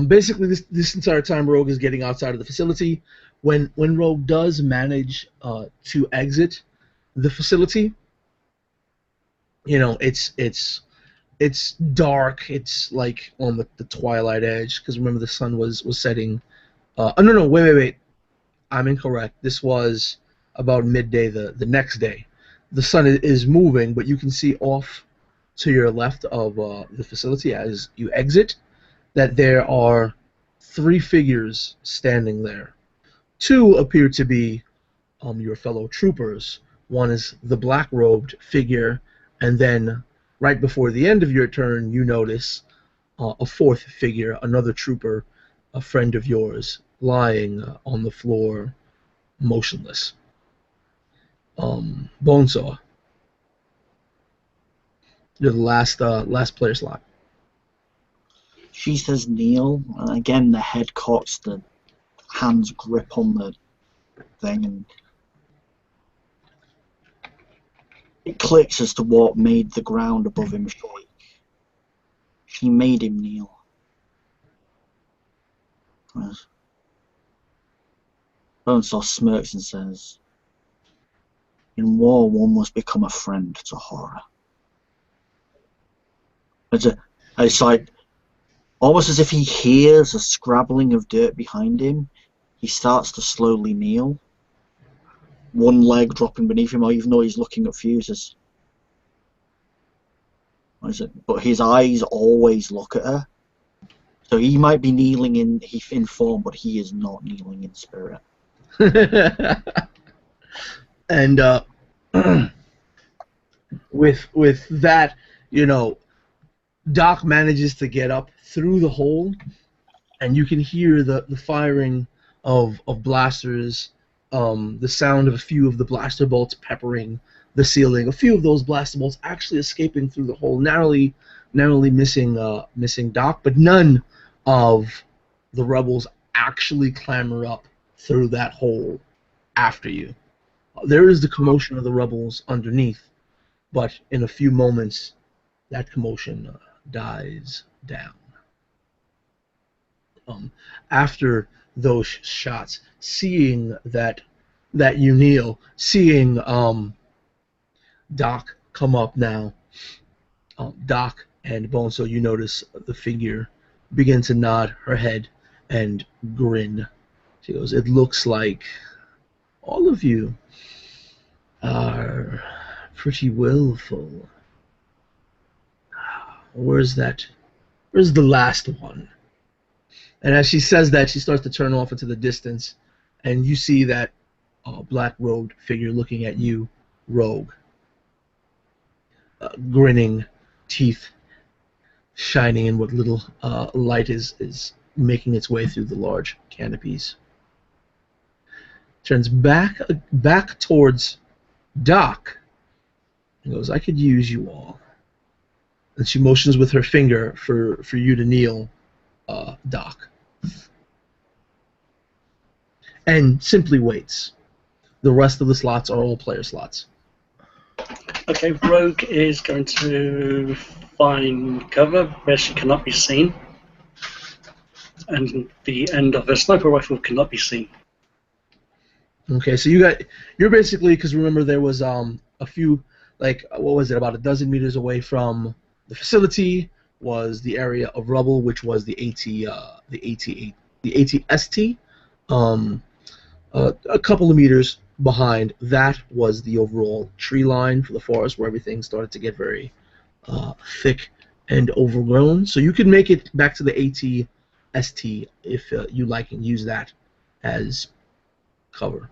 basically this entire time Rogue is getting outside of the facility. When Rogue does manage to exit the facility, it's dark. It's like on the twilight edge because remember the sun was setting. Oh no, wait. I'm incorrect. This was about midday the next day. The sun is moving, but you can see off to your left of the facility as you exit that there are three figures standing there. Two appear to be your fellow troopers. One is the black-robed figure, and then right before the end of your turn, you notice a fourth figure, another trooper, a friend of yours, lying on the floor, motionless. Bonesaw, you're the last player slot. She says kneel, and again the head cocks, the hands grip on the thing, and it clicks as to what made the ground above him shake. She made him kneel. Yes. Bonesaw smirks and says, "In war, one must become a friend to horror." It's like almost as if he hears a scrabbling of dirt behind him. He starts to slowly kneel, one leg dropping beneath him, even though he's looking at fuses. What is it? But his eyes always look at her. So he might be kneeling in form, but he is not kneeling in spirit. And with that, Doc manages to get up through the hole, and you can hear the firing of blasters, the sound of a few of the blaster bolts peppering the ceiling. A few of those blaster bolts actually escaping through the hole, narrowly missing Doc, but none of the rebels actually clamber up through that hole after you. There is the commotion of the rebels underneath, but in a few moments, that commotion dies down. After those shots, seeing that you kneel, seeing Doc come up now, Doc and Bonesaw, you notice the figure begin to nod her head and grin. She goes, "It looks like all of you are pretty willful. Where's the last one?" And as she says that, she starts to turn off into the distance, and you see that black-robed figure looking at you, Rogue, grinning, teeth shining in what little light is making its way through the large canopies. Turns back towards Doc and goes, "I could use you all." And she motions with her finger for you to kneel, Doc. And simply waits. The rest of the slots are all player slots. Okay, Rogue is going to find cover where she cannot be seen, and the end of her sniper rifle cannot be seen. Okay, so you're basically, because remember there was a few, like, what was it, about a dozen meters away from the facility was the area of rubble, which was the ATST. A couple of meters behind that was the overall tree line for the forest, where everything started to get very thick and overgrown. So you could make it back to the ATST if you like and use that as cover.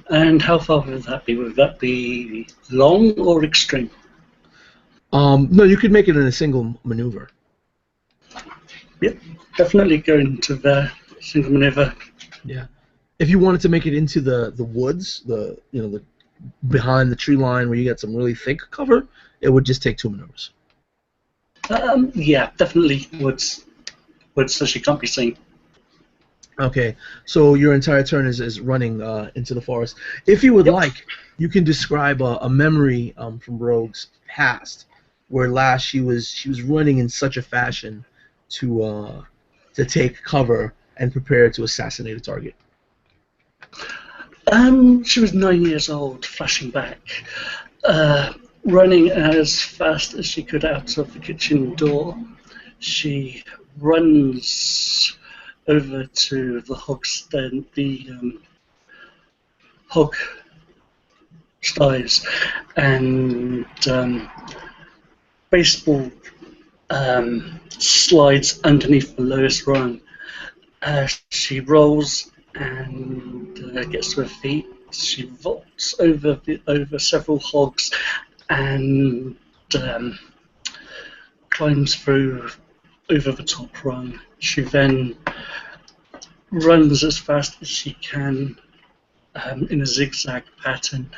And how far would that be? Would that be long or extreme? No, you could make it in a single maneuver. Yep, definitely going to the single maneuver. Yeah. If you wanted to make it into the woods, the behind the tree line where you got some really thick cover, it would just take 2 maneuvers. Yeah, definitely woods, so she can't be seen. Okay, so your entire turn is running into the forest. If you would like, you can describe a memory from Rogue's past, where last she was running in such a fashion to take cover and prepare to assassinate a target. She was 9 years old, flashing back. Running as fast as she could out of the kitchen door, she runs over to the hogstead, the hog sties, and baseball slides underneath the lowest rung. She rolls and gets to her feet. She vaults over several hogs and climbs through over the top rung. She then runs as fast as she can in a zigzag pattern,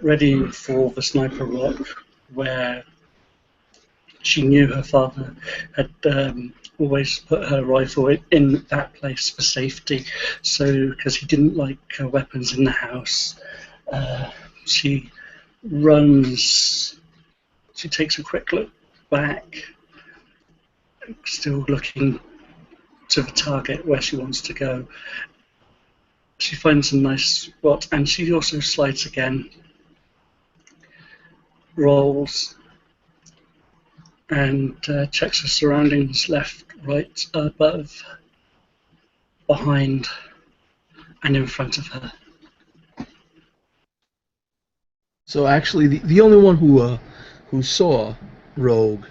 readying for the sniper rock, where she knew her father had always put her rifle in that place for safety. So, because he didn't like weapons in the house, she runs. She takes a quick look back, still looking to the target where she wants to go. She finds a nice spot, and she also slides again, rolls, and checks her surroundings: left, right, above, behind, and in front of her. So actually, the only one who saw Rogue,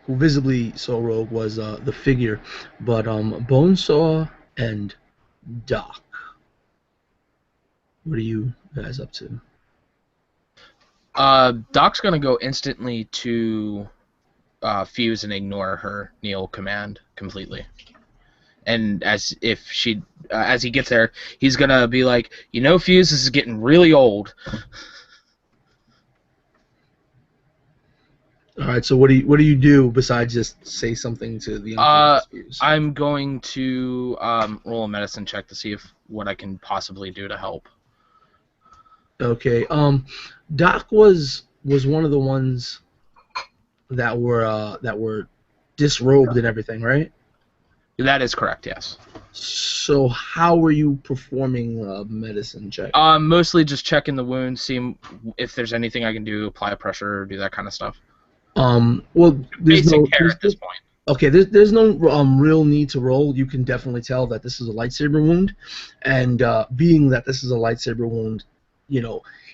who visibly saw Rogue, was the figure, but Bonesaw and Doc. What are you guys up to? Doc's gonna go instantly to Fuse and ignore her kneel command completely. And as he gets there, he's gonna be like, Fuse, this is getting really old. All right. So what do you do besides just say something to the unconscious Fuse? I'm going to roll a medicine check to see what I can possibly do to help. Okay. Doc was one of the ones that were disrobed and everything, right? That is correct, yes. So how were you performing a medicine check? Mostly just checking the wound, seeing if there's anything I can do, apply pressure, do that kind of stuff. Well, there's Basic no care at this point. Okay, there's no real need to roll. You can definitely tell that this is a lightsaber wound, and being that this is a lightsaber wound,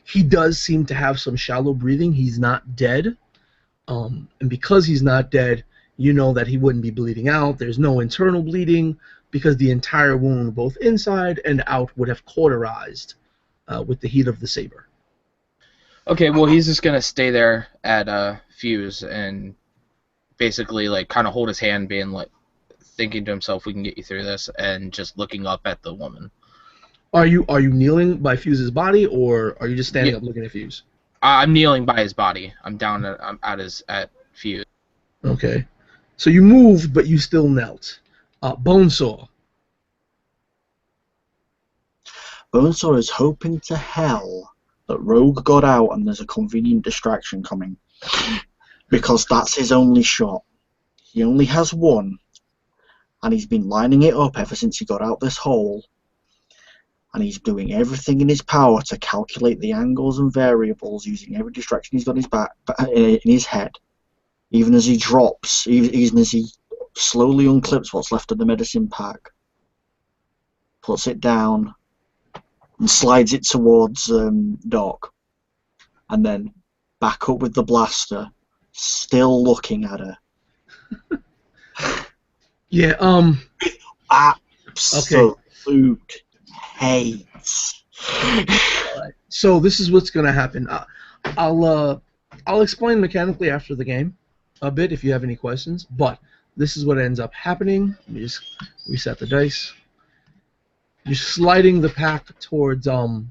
he does seem to have some shallow breathing. He's not dead, and because he's not dead, you know that he wouldn't be bleeding out. There's no internal bleeding because the entire wound, both inside and out, would have cauterized with the heat of the saber. Okay, well, he's just gonna stay there at Fuse and basically kind of hold his hand, being thinking to himself, "We can get you through this," and just looking up at the woman. Are you kneeling by Fuse's body, or are you just standing up looking at Fuse? I'm kneeling by his body. I'm at Fuse. Okay, so you moved, but you still knelt. Bonesaw. Bonesaw is hoping to hell that Rogue got out and there's a convenient distraction coming, because that's his only shot. He only has one, and he's been lining it up ever since he got out this hole, and he's doing everything in his power to calculate the angles and variables using every distraction he's got in his head, even as he drops, even as he slowly unclips what's left of the medicine pack, puts it down, and slides it towards Doc, and then back up with the blaster, still looking at her. Yeah. Absolute hate. Alright. So this is what's gonna happen. I'll explain mechanically after the game a bit if you have any questions. But this is what ends up happening. Let me just reset the dice. You're sliding the pack towards Doc.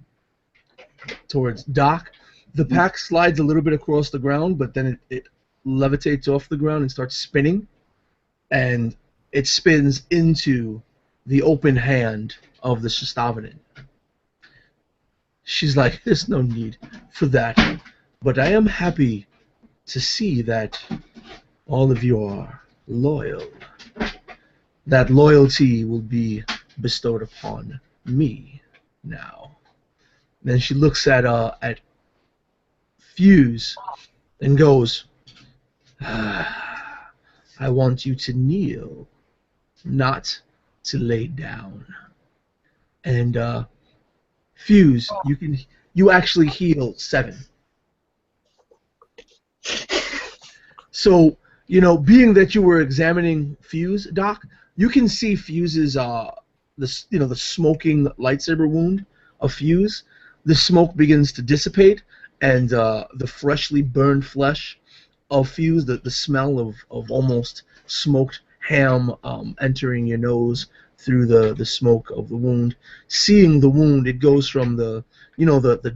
The pack slides a little bit across the ground, but then it levitates off the ground and starts spinning, and it spins into the open hand of the Shastavanin. She's like, there's no need for that, but I am happy to see that all of you are loyal. That loyalty will be bestowed upon me now. Then she looks at Fuse and goes, I want you to kneel, not to lay down. And Fuse, you actually heal 7. So, being that you were examining Fuse, Doc, you can see Fuse's the smoking lightsaber wound of Fuse. The smoke begins to dissipate, and the freshly burned flesh of Fuse, the smell of almost smoked ham entering your nose through the smoke of the wound. Seeing the wound, it goes from the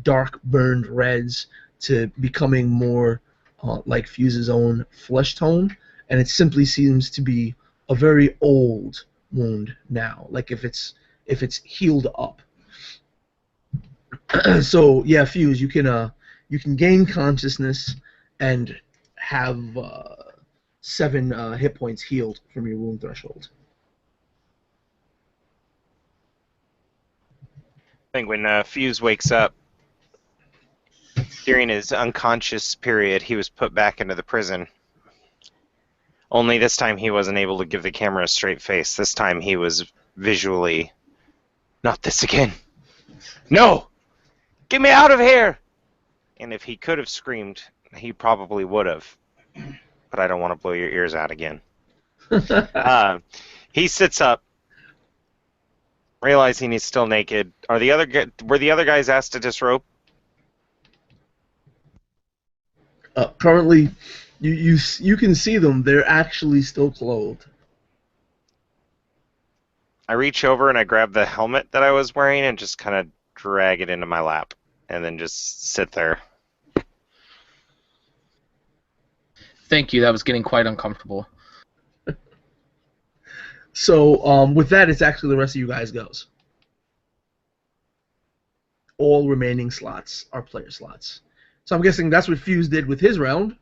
dark burned reds to becoming more like Fuse's own flesh tone, and it simply seems to be a very old wound now, like if it's healed up. So yeah, Fuse, you can gain consciousness and have 7 hit points healed from your wound threshold. I think when Fuse wakes up, during his unconscious period, he was put back into the prison. Only this time he wasn't able to give the camera a straight face. This time he was visually, not this again. No! Get me out of here! And if he could have screamed, he probably would have. But I don't want to blow your ears out again. He sits up, realizing he's still naked. Were the other guys asked to disrobe? Currently, you can see them. They're actually still clothed. I reach over and I grab the helmet that I was wearing and just kind of drag it into my lap, and then just sit there. Thank you. That was getting quite uncomfortable. So with that, it's actually the rest of you guys goes. All remaining slots are player slots. So I'm guessing that's what Fuse did with his round.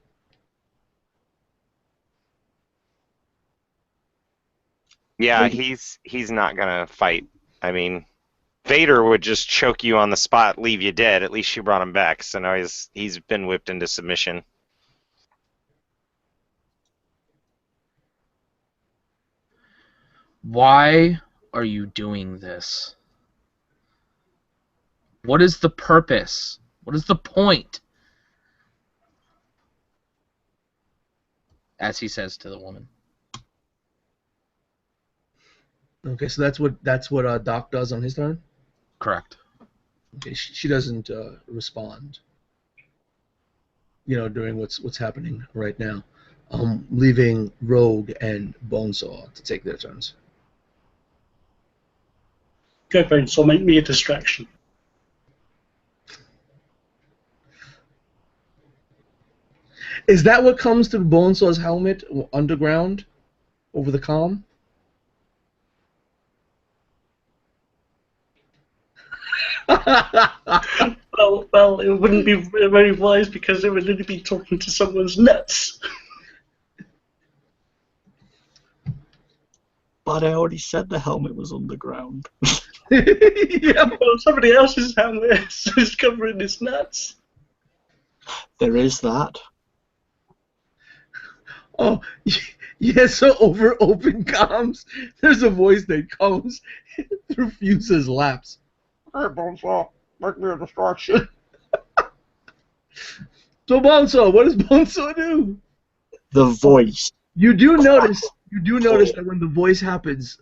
Yeah, he's not gonna fight. I mean, Vader would just choke you on the spot, leave you dead. At least you brought him back, so now he's been whipped into submission. Why are you doing this? What is the purpose? What is the point? As he says to the woman. Okay, so that's what Doc does on his turn. Correct. Okay, she doesn't respond. During what's happening right now, leaving Rogue and Bonesaw to take their turns. Go, Bonesaw, make me a distraction. Is that what comes through Bonesaw's helmet underground over the comm? Well, it wouldn't be very wise because it would really be talking to someone's nuts. But I already said the helmet was underground. Yeah. Well, somebody else's helmet is covering his nuts. There is that. Oh, yeah, so over open comms, there's a voice that comes through Fuse's laps. Hey, Bonesaw, make me a distraction. So, Bonesaw, what does Bonesaw do? The voice. You do notice that when the voice happens,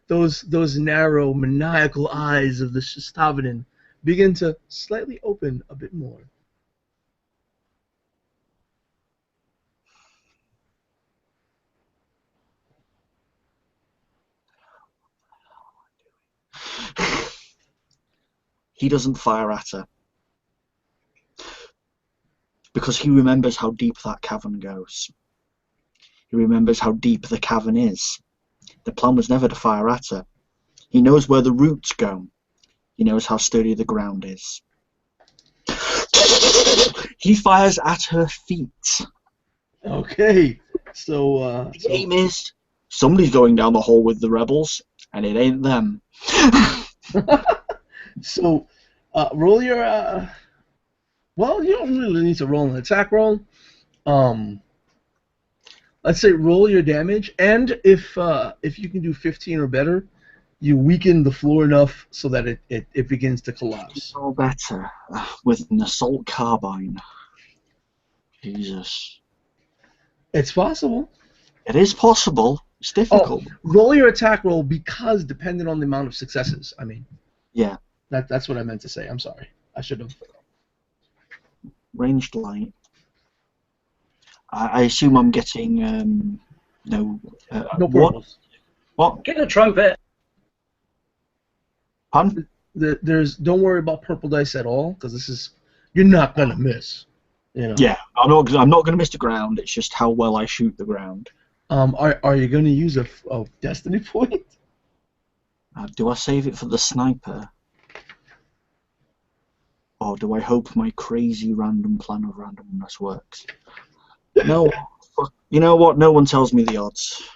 those narrow, maniacal eyes of the Shistavanen begin to slightly open a bit more. He doesn't fire at her. Because he remembers how deep that cavern goes. He remembers how deep the cavern is. The plan was never to fire at her. He knows where the roots go. He knows how sturdy the ground is. He fires at her feet. Okay, so The aim is somebody's going down the hole with the rebels, and it ain't them. so roll your Well, you don't really need to roll an attack roll. Let's say roll your damage, and if you can do 15 or better, you weaken the floor enough so that it begins to collapse. Or better with an assault carbine. Jesus. It's possible. It is possible. It's difficult. Roll your attack roll because depending on the amount of successes. I mean, Yeah. that's what I meant to say. I'm sorry. I should have. Ranged light. I assume I'm getting no. No What? purples. What? Get a trumpet. Pun? Don't worry about purple dice at all because you're not gonna miss. You know. Yeah. I'm not going to miss the ground. It's just how well I shoot the ground. Are you gonna use a destiny point? Do I save it for the sniper? Or do I hope my crazy random plan of randomness works? No. You know what? No one tells me the odds.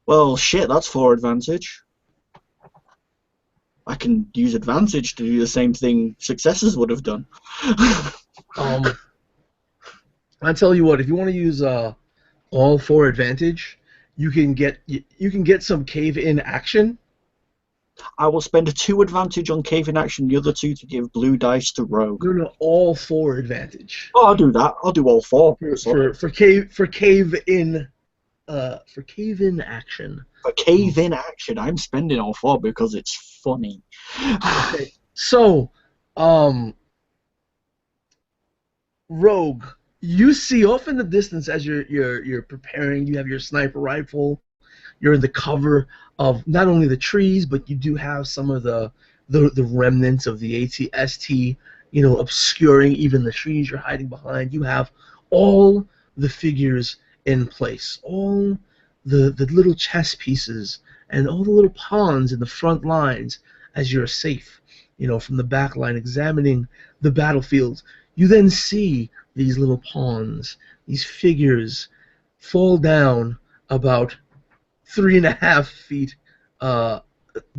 Well, shit, that's 4 advantage. I can use advantage to do the same thing successes would have done. I tell you what, if you want to use all 4 advantage, you can get some cave-in action. I will spend a 2 advantage on cave in action, the other 2 to give blue dice to rogue. No, all 4 advantage. Oh, I'll do that. I'll do all 4. For cave-in action. For cave in action, I'm spending all 4 because it's funny. Okay. So, rogue, you see off in the distance as you're preparing. You have your sniper rifle. You're in the cover of not only the trees, but you do have some of the remnants of the AT-ST, obscuring even the trees you're hiding behind. You have all the figures in place, all the little chess pieces, and all the little pawns in the front lines as you're safe, from the back line, examining the battlefield. You then see these little pawns, these figures, fall down about 3.5 feet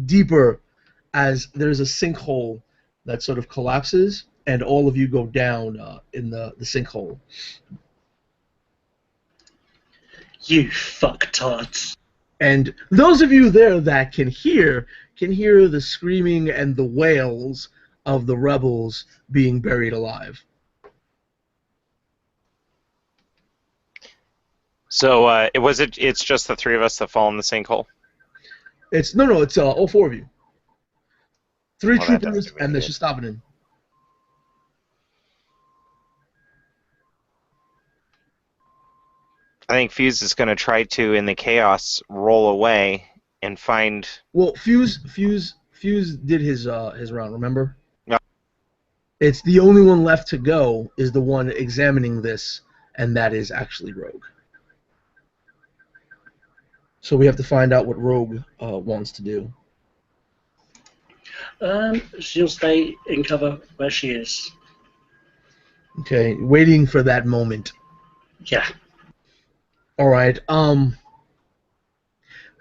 deeper as there's a sinkhole that sort of collapses, and all of you go down in the sinkhole. You fucktards. And those of you there that can hear the screaming and the wails of the rebels being buried alive. So it's just the 3 of us that fall in the sinkhole? It's all 4 of you. 3 Well, that troopers doesn't and the mean it. Shestabanin. I think Fuse is going to try to, in the chaos, roll away and find... Well, Fuse did his round, remember? Yeah. It's the only one left to go is the one examining this, and that is actually Rogue. So we have to find out what Rogue wants to do. She'll stay in cover where she is. Okay, waiting for that moment. Yeah. All right.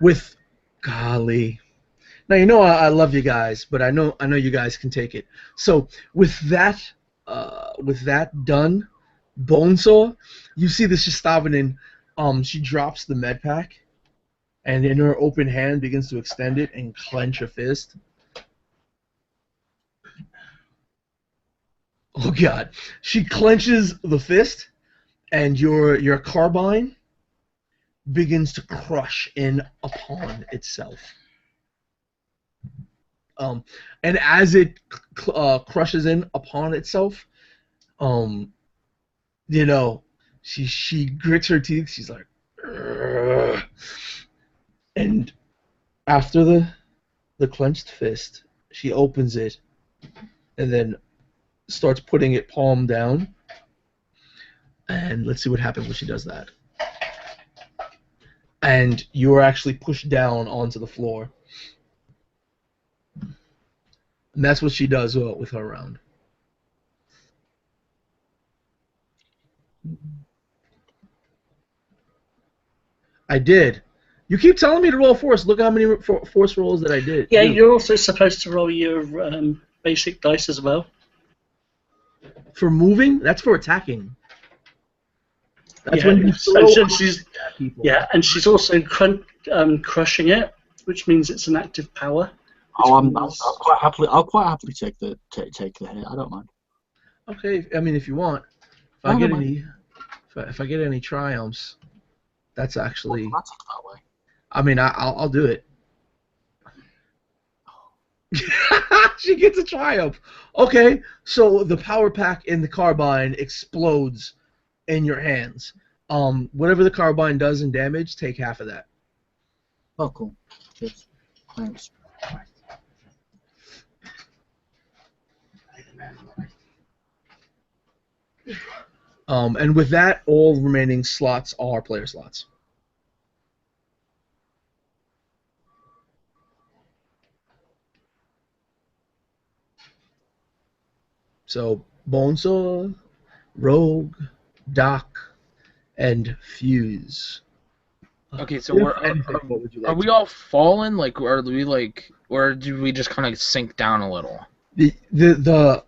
With golly, now I love you guys, but I know you guys can take it. So with that done, Bonesaw, you see the Shestabanin. She drops the med pack, and in her open hand begins to extend it and clench a fist. Oh God! She clenches the fist, and your carbine begins to crush in upon itself. And as it crushes in upon itself, she grits her teeth. She's like, "Ugh." And after the clenched fist, she opens it and then starts putting it palm down. And let's see what happens when she does that. And you are actually pushed down onto the floor. And that's what she does with her round. I did. You keep telling me to roll force. Look how many force rolls that I did. Yeah, you're also supposed to roll your basic dice as well. For moving, that's for attacking. That's Yeah, when you so, throw so items she's at people. yeah, and she's also crushing it, which means it's an active power. Oh, which I'll means- quite happily take the take the hit. I don't mind. Okay, I mean, if you want, No, if never mind. I get any triumphs, that's actually. I'll take that way. I mean, I'll do it. She gets a triumph. Okay, so the power pack in the carbine explodes in your hands. Whatever the carbine does in damage, take half of that. Oh, cool. Cheers. Thanks. And with that, all remaining slots are player slots. So Bonesaw, Rogue, Doc, and Fuse. Okay, so What would you like are we to- all fallen? Like, or are we like, or do we just kind of sink down a little? The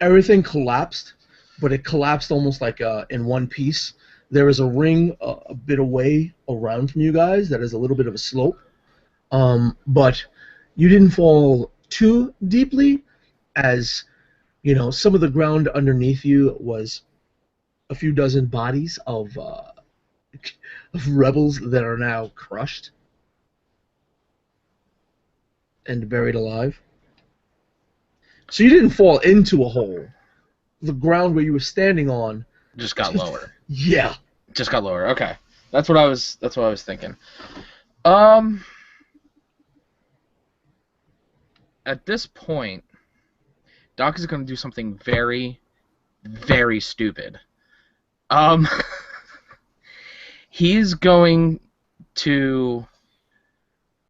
everything collapsed, but it collapsed almost like in one piece. There is a ring a bit away around from you guys that is a little bit of a slope, but you didn't fall too deeply, as you know some of the ground underneath you was a few dozen bodies of rebels that are now crushed and buried alive. So you didn't fall into a hole. The ground where you were standing on. Just got lower. Yeah. Just got lower. Okay, that's what I was thinking. At this point, Doc is going to do something very, very stupid. He's going to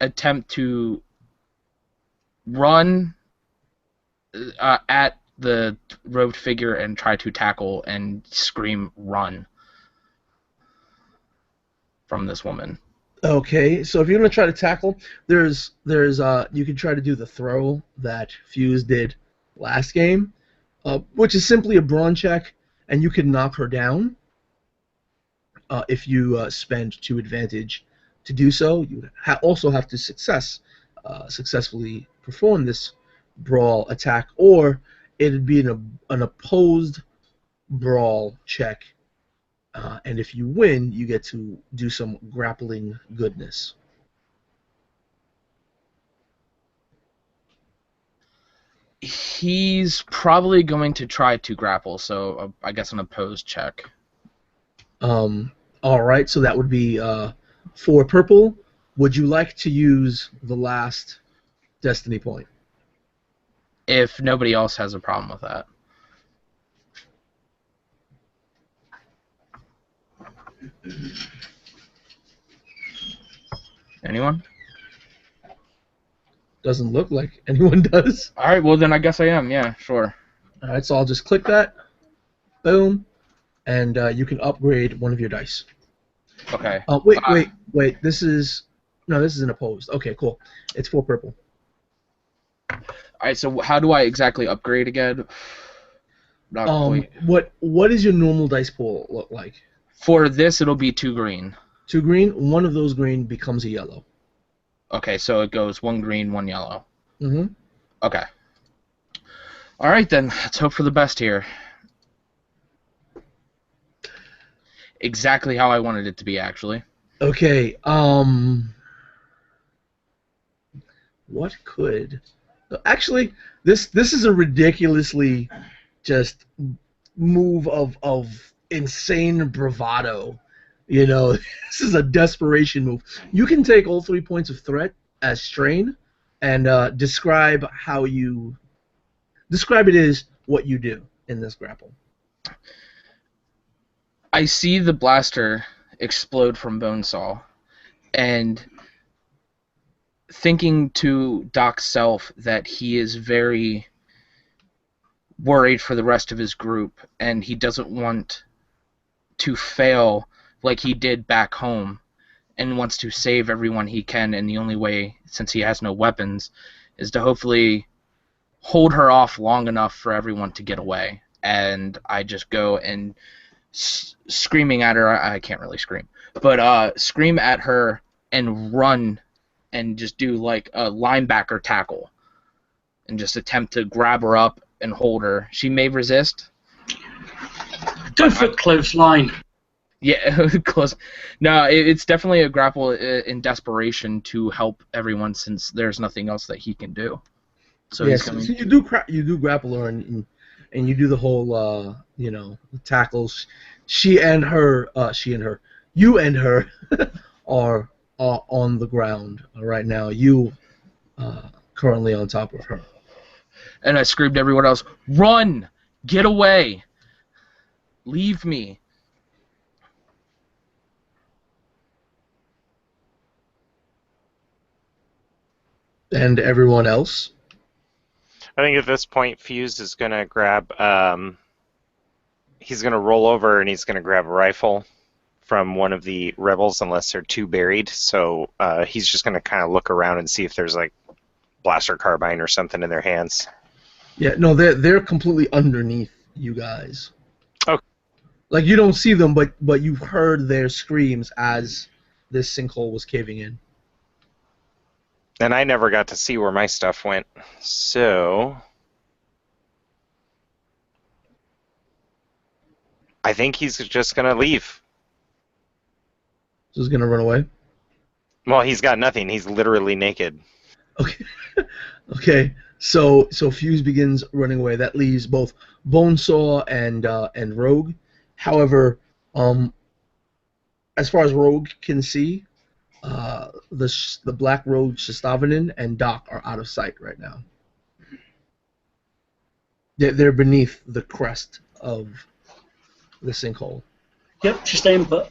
attempt to run at the robed figure and try to tackle and scream "run" from this woman. Okay, so if you're gonna try to tackle, there's you can try to do the throw that Fuse did last game, which is simply a brawn check, and you can knock her down. If you spend 2 advantage to do so, you also have to successfully perform this brawl attack, or it'd be an opposed brawl check. And if you win, you get to do some grappling goodness. He's probably going to try to grapple, so I guess an opposed check. All right, so that would be 4 purple. Would you like to use the last destiny point? If nobody else has a problem with that. Anyone? Doesn't look like anyone does. All right, well then I guess I am. Yeah, sure. All right, so I'll just click that. Boom. And you can upgrade one of your dice. Okay. Wait. This is an opposed. Okay, cool. It's 4 purple. All right. So how do I exactly upgrade again? Not quite. What does your normal dice pool look like? For this, it'll be 2 green. 2 green. One of those green becomes a yellow. Okay, so it goes 1 green, 1 yellow. Mm-hmm. Okay. All right then. Let's hope for the best here. Exactly how I wanted it to be, actually. Okay. What could? Actually, this is a ridiculously just move of insane bravado. You know, this is a desperation move. You can take all 3 points of threat as strain, and describe it as what you do in this grapple. I see the blaster explode from Bonesaw, and thinking to Doc's self that he is very worried for the rest of his group, and he doesn't want to fail like he did back home, and wants to save everyone he can, and the only way, since he has no weapons, is to hopefully hold her off long enough for everyone to get away. and I just go and screaming at her. I can't really scream, but scream at her and run and just do like a linebacker tackle and just attempt to grab her up and hold her. She may resist. Go for clothesline. Yeah, close. No, it's definitely a grapple in desperation to help everyone since there's nothing else that he can do. So yes, he's coming. so you do grapple her and you do the whole tackles. You and her are on the ground right now. You currently on top of her. And I screamed to everyone else, "Run! Get away! Leave me!" And everyone else. I think at this point, Fuse is going to grab. He's going to roll over and he's going to grab a rifle from one of the rebels, unless they're too buried. So he's just going to kind of look around and see if there's like blaster carbine or something in their hands. Yeah, no, they're completely underneath you guys. Okay. Like you don't see them, but you've heard their screams as this sinkhole was caving in. And I never got to see where my stuff went, so I think he's just gonna leave. So he's gonna run away. Well, he's got nothing. He's literally naked. Okay. Okay. So Fuse begins running away. That leaves both Bonesaw and Rogue. However, as far as Rogue can see, the Black Rogue Shistavanen and Doc are out of sight right now. They're beneath the crest of the sinkhole. Yep, she's staying put.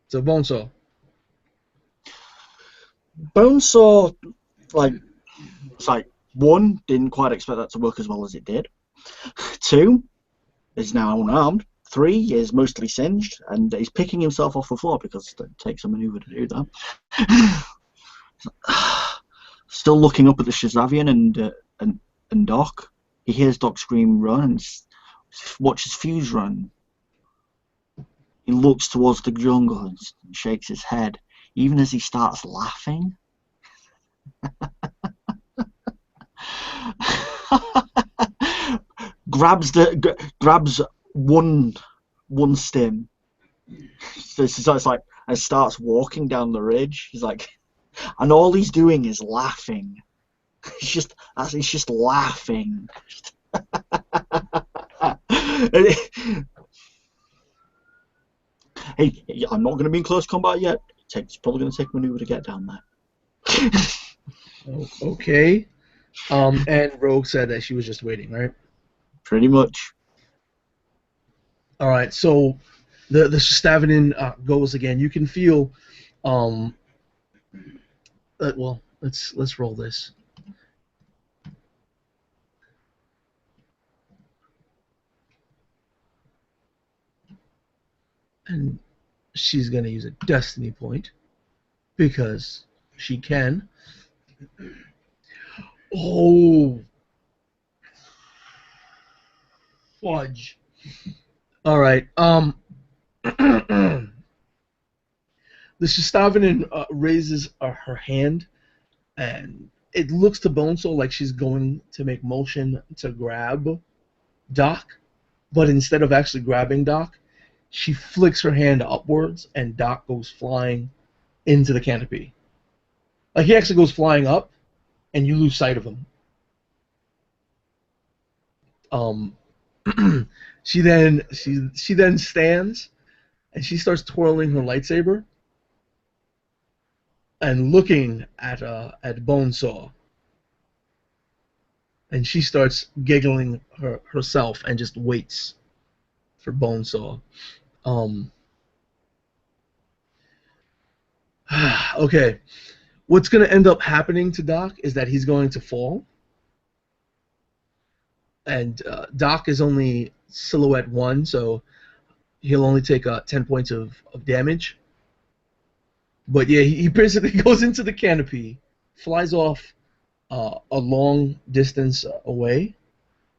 So Bonesaw. Bonesaw, it's like, one, didn't quite expect that to work as well as it did. Two, is now unarmed. Three, is mostly singed, and he's picking himself off the floor because it takes a maneuver to do that. Still looking up at the Shazavian and Doc. He hears Doc scream, "Run!" and watches Fuse run. He looks towards the jungle and shakes his head, even as he starts laughing. grabs one stim. So it's like, and starts walking down the ridge. He's like, and all he's doing is laughing. He's just laughing. Hey, I'm not going to be in close combat yet. It's probably going to take a maneuver to get down there. Okay. And Rogue said that she was just waiting, right? Pretty much. All right. So the Shistavanen goes again. You can feel. Well, let's roll this. And she's gonna use a destiny point because she can. Oh, fudge! All right. The Shistavanen raises her hand, and it looks to Bonesaw like she's going to make motion to grab Doc, but instead of actually grabbing Doc, she flicks her hand upwards, and Doc goes flying into the canopy. Like he actually goes flying up, and you lose sight of him. She then stands, and she starts twirling her lightsaber, and looking at Bonesaw, and she starts giggling herself, and just waits for Bonesaw. Okay, what's going to end up happening to Doc is that he's going to fall, and Doc is only silhouette 1, so he'll only take 10 points of damage. But yeah, he basically goes into the canopy, flies off a long distance away,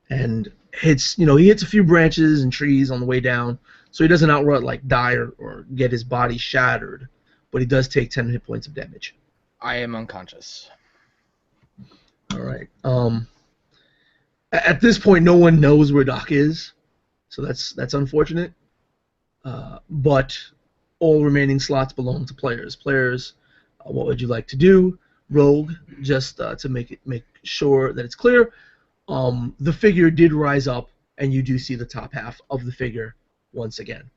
and hits. He hits a few branches and trees on the way down, so he doesn't outright like die or get his body shattered. But he does take 10 hit points of damage. I am unconscious. All right. At this point, no one knows where Doc is, so that's unfortunate. But all remaining slots belong to players. Players, what would you like to do? Rogue, just to make sure that it's clear. The figure did rise up, and you do see the top half of the figure once again.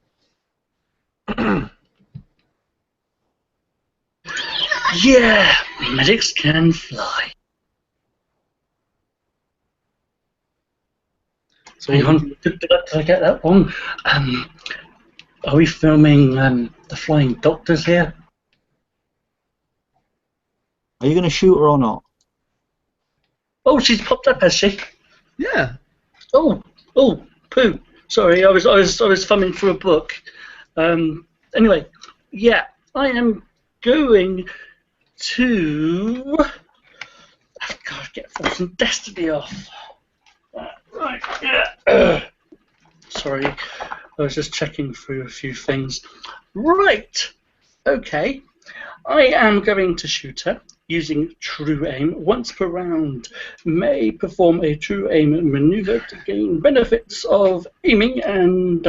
Yeah, medics can fly. So Hang on, did I get that wrong? Are we filming the Flying Doctors here? Are you going to shoot her or not? Oh, she's popped up, has she? Yeah. Oh, poo. Sorry, I was thumbing through a book. Anyway, yeah, I am going to. I've got to get Force and Destiny off. Right, yeah. Sorry, I was just checking through a few things. Right, okay. I am going to shoot her using true aim. Once per round, may perform a true aim maneuver to gain benefits of aiming and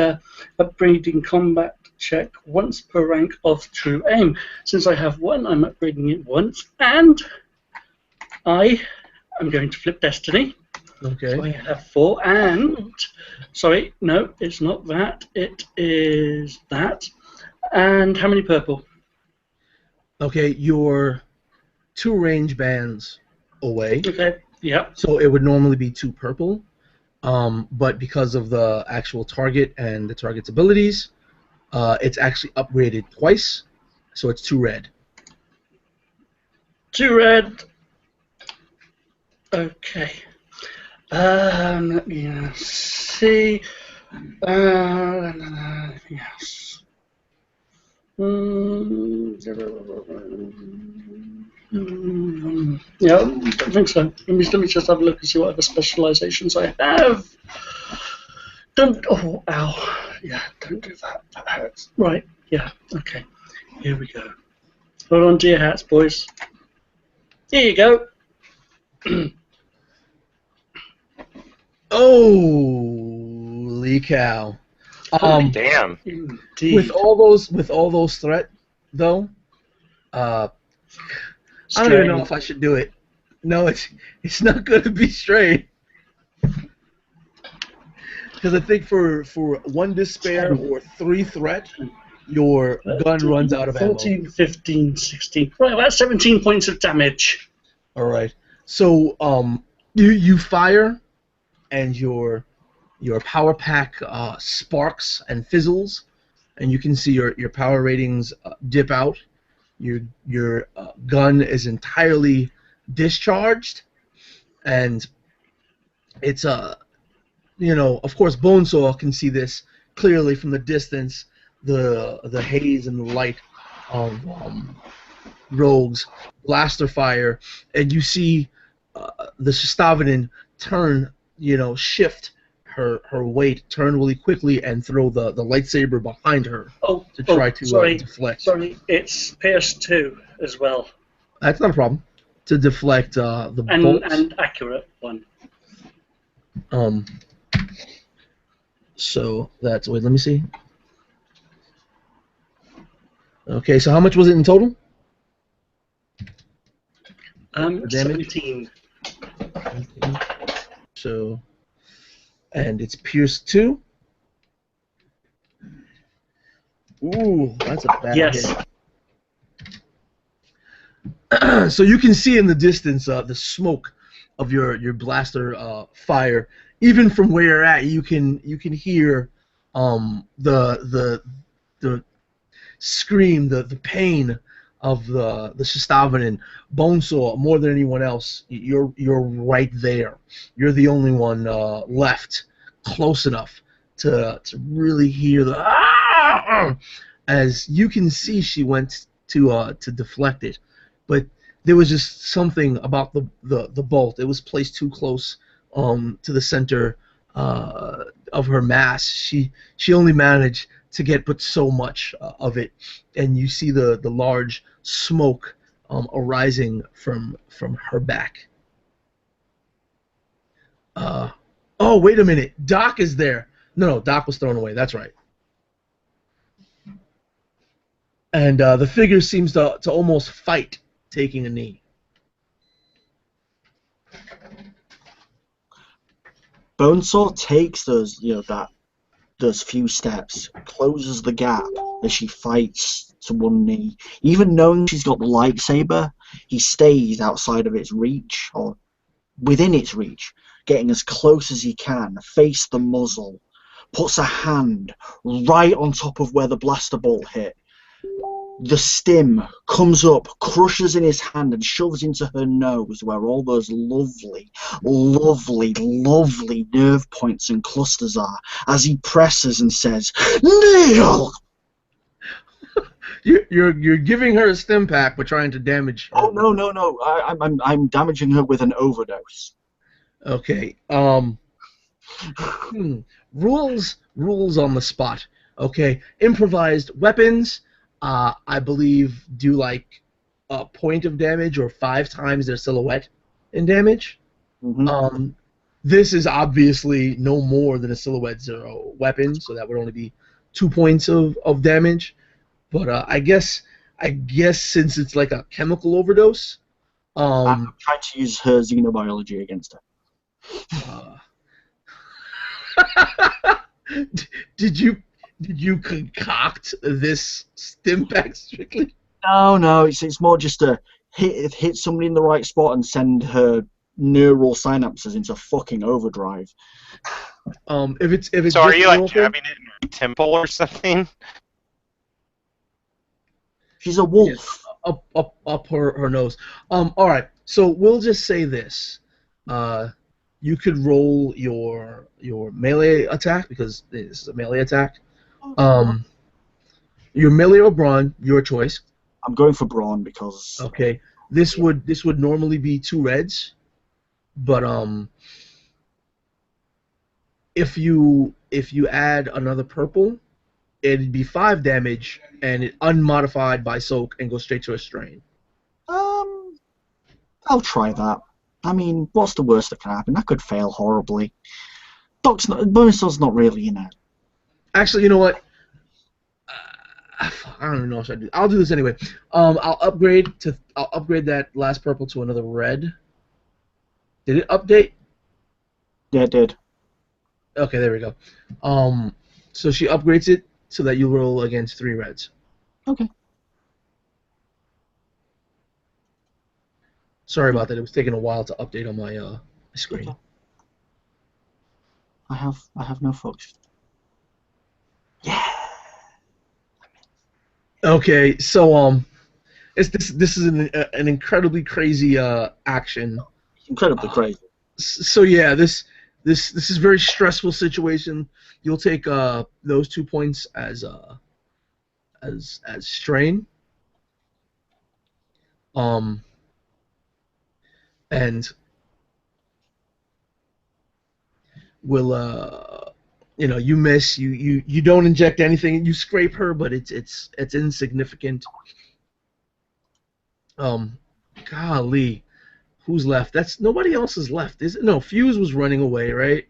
upgrading combat check once per rank of true aim. Since I have one, I'm upgrading it once, and I am going to flip Destiny. Okay. So I have 4, and sorry, no, it's not that. It is that. And how many purple? Okay, you're 2 range bands away. Okay, yep. So it would normally be 2 purple, but because of the actual target and the target's abilities, it's actually upgraded twice, so it's 2 red. 2 red. Okay. Let me see. Anything else? Yeah, I don't think so. Let me just have a look and see what other specializations I have. Don't. Oh, ow. Yeah, don't do that. That hurts. Right. Yeah. Okay. Here we go. Hold on to your hats, boys. Here you go. Holy cow! Damn. Indeed. With all those threat though, I don't even know if I should do it. No, it's not going to be straight. Because I think for 1 despair or 3 threat, your gun runs out of ammo. 14, 15, 16. Right, that's 17 points of damage. All right. So you fire, and your power pack sparks and fizzles, and you can see your power ratings dip out. Your gun is entirely discharged, and it's of course Bonesaw can see this clearly from the distance, the haze and the light of Rogue's blaster fire, and you see the Shistavanen turn, shift her weight, turn really quickly, and throw the lightsaber behind her to try to deflect. Sorry, it's PS2 as well. That's not a problem. To deflect the bolts. And accurate one. So that's, wait, let me see. Okay, so how much was it in total? Damage? 17. So, and it's Pierce 2. Ooh, that's a bad hit. So you can see in the distance the smoke of your blaster fire. Even from where you're at, you can hear the scream, the pain of the Shistavanen. Bonesaw, more than anyone else, you're right there. You're the only one left close enough to really hear the as you can see. She went to deflect it, but there was just something about the bolt. It was placed too close to the center of her mass. She only managed to get but so much of it, and you see the large smoke arising from her back. Oh, wait a minute. Doc is there. No, Doc was thrown away. That's right. And the figure seems to almost fight taking a knee. Bonesaw takes those few steps, closes the gap as she fights to one knee. Even knowing she's got the lightsaber, he stays outside of its reach, or within its reach, getting as close as he can, face the muzzle, puts a hand right on top of where the blaster bolt hit. The stim comes up, crushes in his hand, and shoves into her nose where all those lovely, lovely, lovely nerve points and clusters are, as he presses and says, "Kneel!" You're giving her a stim pack, but trying to damage her. Oh, no. I'm damaging her with an overdose. Okay. Rules on the spot. Okay. Improvised weapons. I believe do like a point of damage or 5 times their silhouette in damage. Mm-hmm. This is obviously no more than a silhouette 0 weapon, so that would only be 2 points of damage. But I guess since it's like a chemical overdose, I'm trying to use her xenobiology against her. Did you concoct this stim pack strictly? No, it's more just to hit somebody in the right spot and send her neural synapses into fucking overdrive. If it's So are just you a like normal thing, jabbing it in her temple or something? She's a wolf. up her nose. All right. So we'll just say this. You could roll your melee attack because this is a melee attack. Your melee or brawn, your choice. I'm going for brawn because Okay. This would normally be 2 reds, but if you add another purple, it'd be 5 damage and it unmodified by soak and go straight to a strain. I'll try that. I mean, what's the worst that can happen? That could fail horribly. Bonesaw's not really in it. Actually, you know what? I don't even know what I should do. I'll do this anyway. I'll upgrade that last purple to another red. Did it update? Yeah, it did. Okay, there we go. So she upgrades it so that you roll against 3 reds. Okay. Sorry about that. It was taking a while to update on my screen. Okay. I have no focus. Yeah. Okay, so this is an incredibly crazy action. Incredibly crazy. So yeah, this is a very stressful situation. You'll take those 2 points as strain. And will you miss, you don't inject anything, you scrape her, but it's insignificant. Golly, who's left? That's nobody else is left, is it? No, Fuse was running away, right?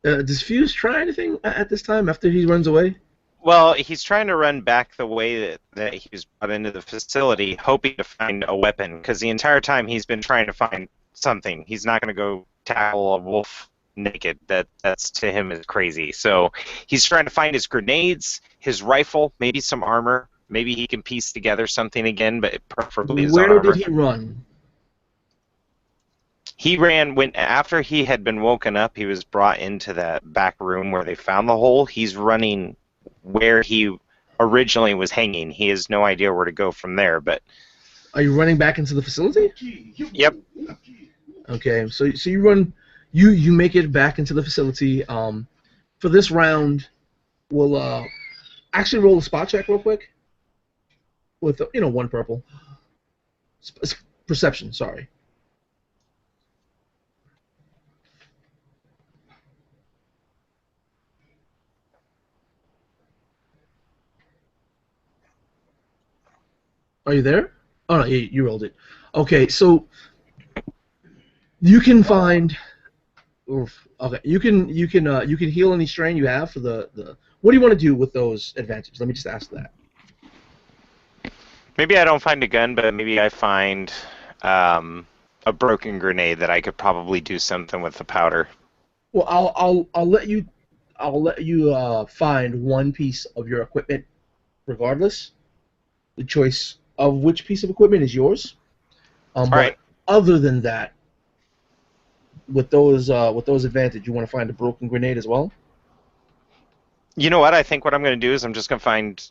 Does Fuse try anything at this time after he runs away? Well, he's trying to run back the way that he was brought into the facility, hoping to find a weapon, because the entire time he's been trying to find something. He's not going to go tackle a wolf naked. That's to him is crazy. So he's trying to find his grenades, his rifle, maybe some armor. Maybe he can piece together something again, but preferably his armor. Where did he run? He ran after he had been woken up. He was brought into that back room where they found the hole. He's running where he originally was hanging. He has no idea where to go from there. But are you running back into the facility? Yep. Okay, so you run, you make it back into the facility. For this round, we'll actually roll a spot check real quick. with one purple. Perception, sorry. Are you there? Oh no, you rolled it. Okay, so you can find. Oof, okay, you can heal any strain you have for the. What do you want to do with those advantages? Let me just ask that. Maybe I don't find a gun, but maybe I find a broken grenade that I could probably do something with the powder. Well, I'll let you find one piece of your equipment, regardless. The choice of which piece of equipment is yours. All But right. other than that, with those advantages, you want to find a broken grenade as well. You know what? I think what I'm going to do is I'm just going to find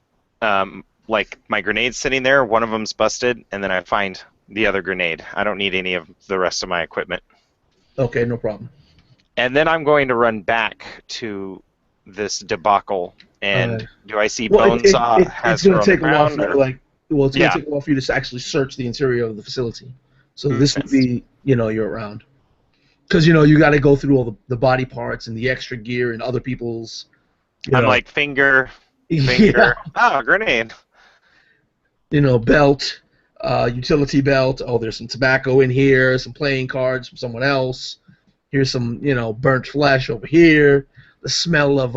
like my grenades sitting there. One of them's busted, and then I find the other grenade. I don't need any of the rest of my equipment. Okay, no problem. And then I'm going to run back to this debacle. And do I see Well, Bonesaw it's has going her to on the take a while ground? for you Or... to it's going Yeah. to take a while for you to actually search the interior of the facility. So this would Okay. be, you're around. Because, you got to go through all the body parts and the extra gear and other people's, I'm like, finger. yeah, Oh, grenade. belt, utility belt. Oh, there's some tobacco in here, some playing cards from someone else. Here's some, burnt flesh over here. The smell of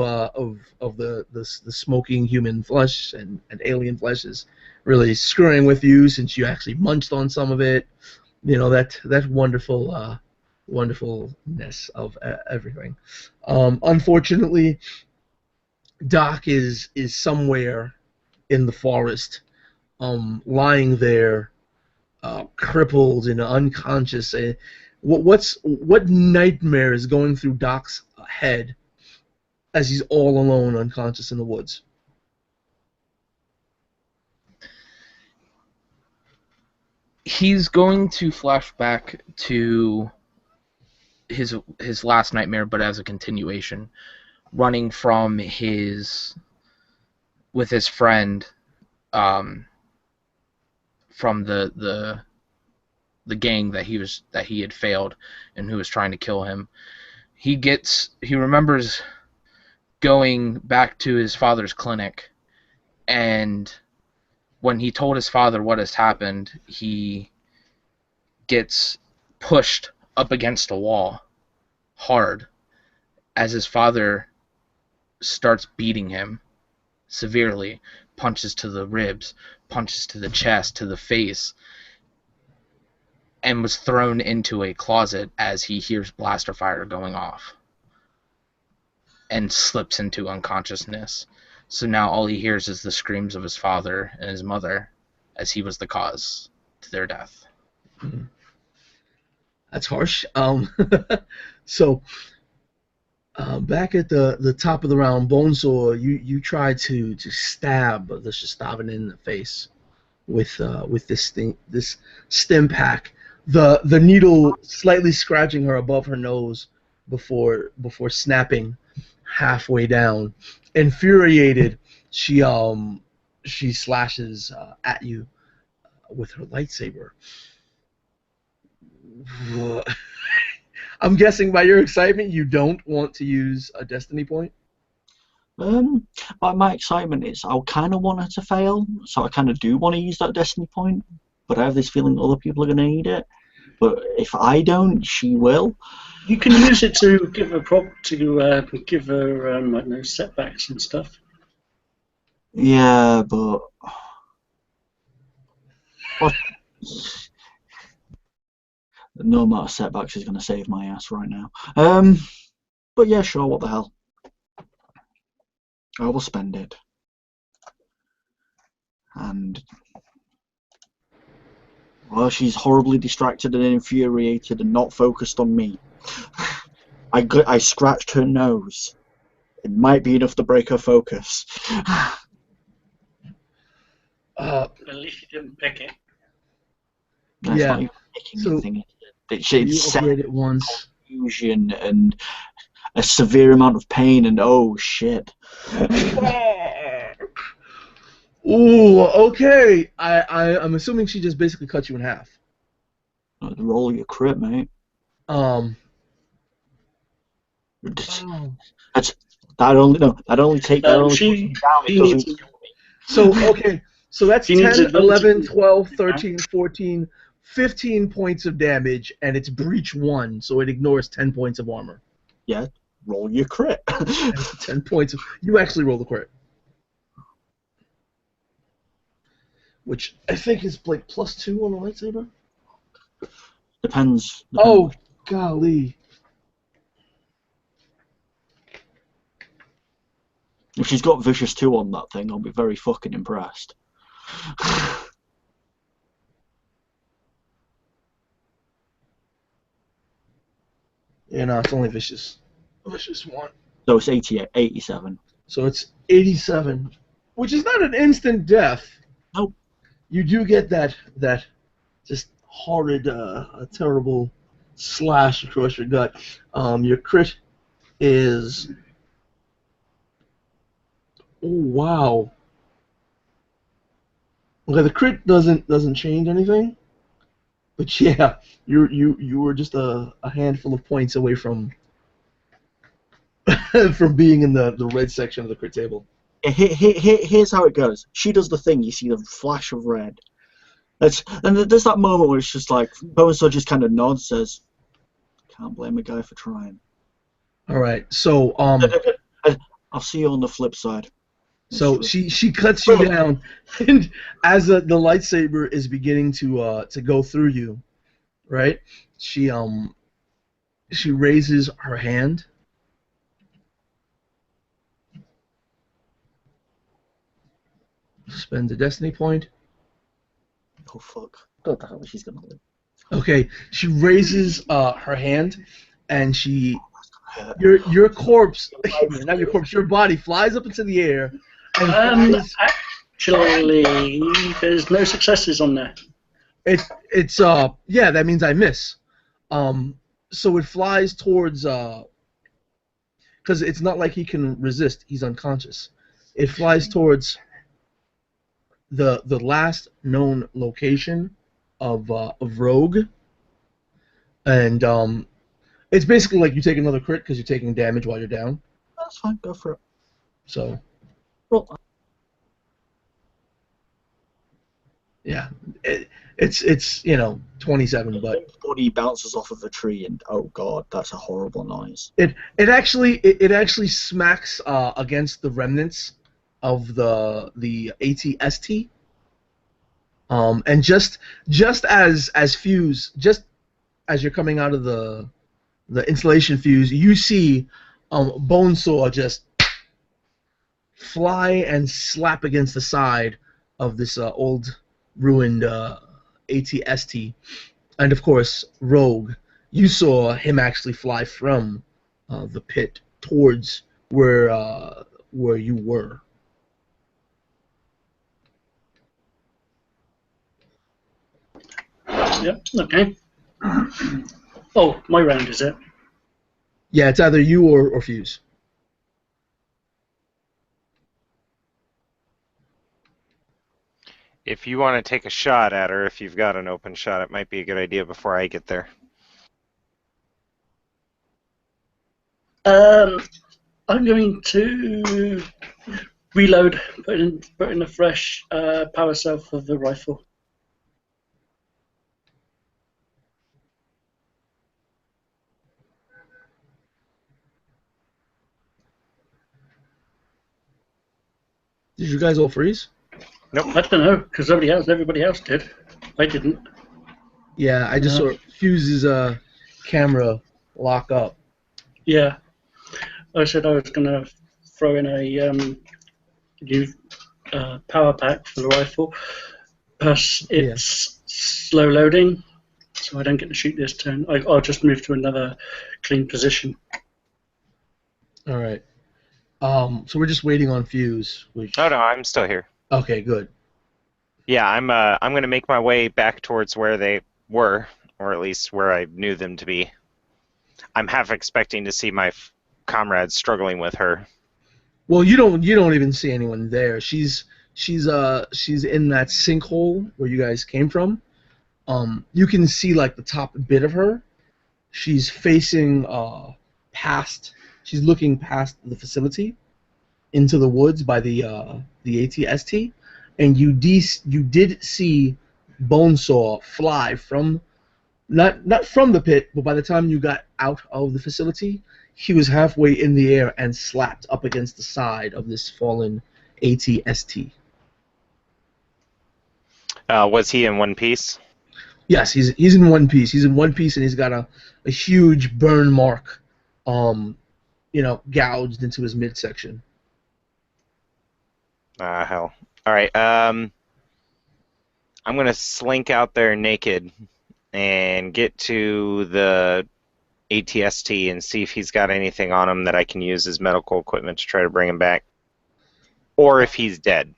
the smoking human flesh and alien flesh is really screwing with you since you actually munched on some of it. That wonderful wonderfulness of everything. Unfortunately, Doc is somewhere in the forest, lying there, crippled and unconscious. What nightmare is going through Doc's head as he's all alone, unconscious in the woods? He's going to flash back to his last nightmare, but as a continuation, running from with his friend, from the gang that he had failed and who was trying to kill him. He remembers going back to his father's clinic, and when he told his father what has happened, he gets pushed up against a wall hard as his father starts beating him severely, punches to the ribs, punches to the chest, to the face, and was thrown into a closet as he hears blaster fire going off and slips into unconsciousness. So now all he hears is the screams of his father and his mother, as he was the cause to their death. That's harsh. So back at the top of the round, Bonesaw, you tried to stab the Shestavan in the face with this stim pack. The needle slightly scratching her above her nose before snapping halfway down. Infuriated, she slashes at you with her lightsaber. I'm guessing by your excitement, you don't want to use a destiny point. But my excitement is I kind of want her to fail, so I kind of do want to use that destiny point. But I have this feeling other people are going to need it. But if I don't, she will. You can use it to give her give her I don't know, setbacks and stuff. Yeah, but what? No amount of setbacks is going to save my ass right now. But yeah, sure. What the hell? I will spend it. And well, she's horribly distracted and infuriated and not focused on me. I scratched her nose. It might be enough to break her focus. At least you didn't pick it. That's Yeah. not even picking So anything. you It's upgrade it once. confusion and a severe amount of pain and oh shit. Ooh, okay. I'm assuming she just basically cut you in half. Roll your crit, mate. Um. That's oh. that only takes She me down. It needs doesn't kill me. So, okay. So that's She needs 10, advantage. 11, 12, 13, 14, 15 points of damage, and it's breach 1, so it ignores 10 points of armor. Yeah, roll your crit. And it's 10 points of... You actually roll the crit. Which I think is like +2 on the lightsaber. Depends. Oh, golly. If she's got Vicious 2 on that thing, I'll be very fucking impressed. Yeah, no, it's only vicious. Vicious 1. So it's 87. So it's 87, which is not an instant death. Nope. You do get that just horrid, terrible slash across your gut. Your crit is... Oh, wow. Okay, the crit doesn't change anything, but yeah, you were just a handful of points away from from being in the red section of the crit table. Here's how it goes. She does the thing. You see the flash of red. And there's that moment where it's just like Bonesaw just kind of nods, says, "Can't blame a guy for trying." All right, so I'll see you on the flip side. So she cuts you down, and as the lightsaber is beginning to go through you, right? She raises her hand. Spends a destiny point. Oh fuck! God, the hell she's gonna live. Okay, she raises her hand, and your corpse, not your corpse, your body flies up into the air. And Actually, there's no successes on there. It's yeah, that means I miss. So it flies towards because it's not like he can resist. He's unconscious. It flies towards the last known location of Rogue, and it's basically like you take another crit because you're taking damage while you're down. That's fine. Go for it. So. Roll. Yeah, it's 27, but body bounces off of a tree, and oh god, that's a horrible noise. it actually smacks against the remnants of the ATST. And just as fuse, just as you're coming out of the installation fuse, you see Bonesaw just fly and slap against the side of this old ruined ATST, and of course Rogue. You saw him actually fly from the pit towards where you were. Yep. Okay. Oh, my round is it? Yeah, it's either you or Fuse. If you want to take a shot at her, if you've got an open shot, it might be a good idea before I get there. I'm going to reload, put in a fresh power cell for the rifle. Did you guys all freeze? Nope. I don't know, because everybody else did. I didn't. Yeah, I just saw Fuse's camera lock up. Yeah. I said I was going to throw in a new power pack for the rifle. Plus, it's slow loading, so I don't get to shoot this turn. I'll just move to another clean position. All right. So we're just waiting on Fuse. Oh no, I'm still here. Okay, good. Yeah, I'm going to make my way back towards where they were, or at least where I knew them to be. I'm half expecting to see my comrades struggling with her. Well, you don't even see anyone there. She's she's in that sinkhole where you guys came from. You can see like the top bit of her. She's facing past. She's looking past the facility into the woods by the ATST, and you did see Bonesaw fly from not from the pit, but by the time you got out of the facility, he was halfway in the air and slapped up against the side of this fallen ATST. Was he in one piece? Yes, he's in one piece. He's in one piece, and he's got a huge burn mark, gouged into his midsection. Hell. All right. I'm gonna slink out there naked and get to the ATST and see if he's got anything on him that I can use as medical equipment to try to bring him back, or if he's dead.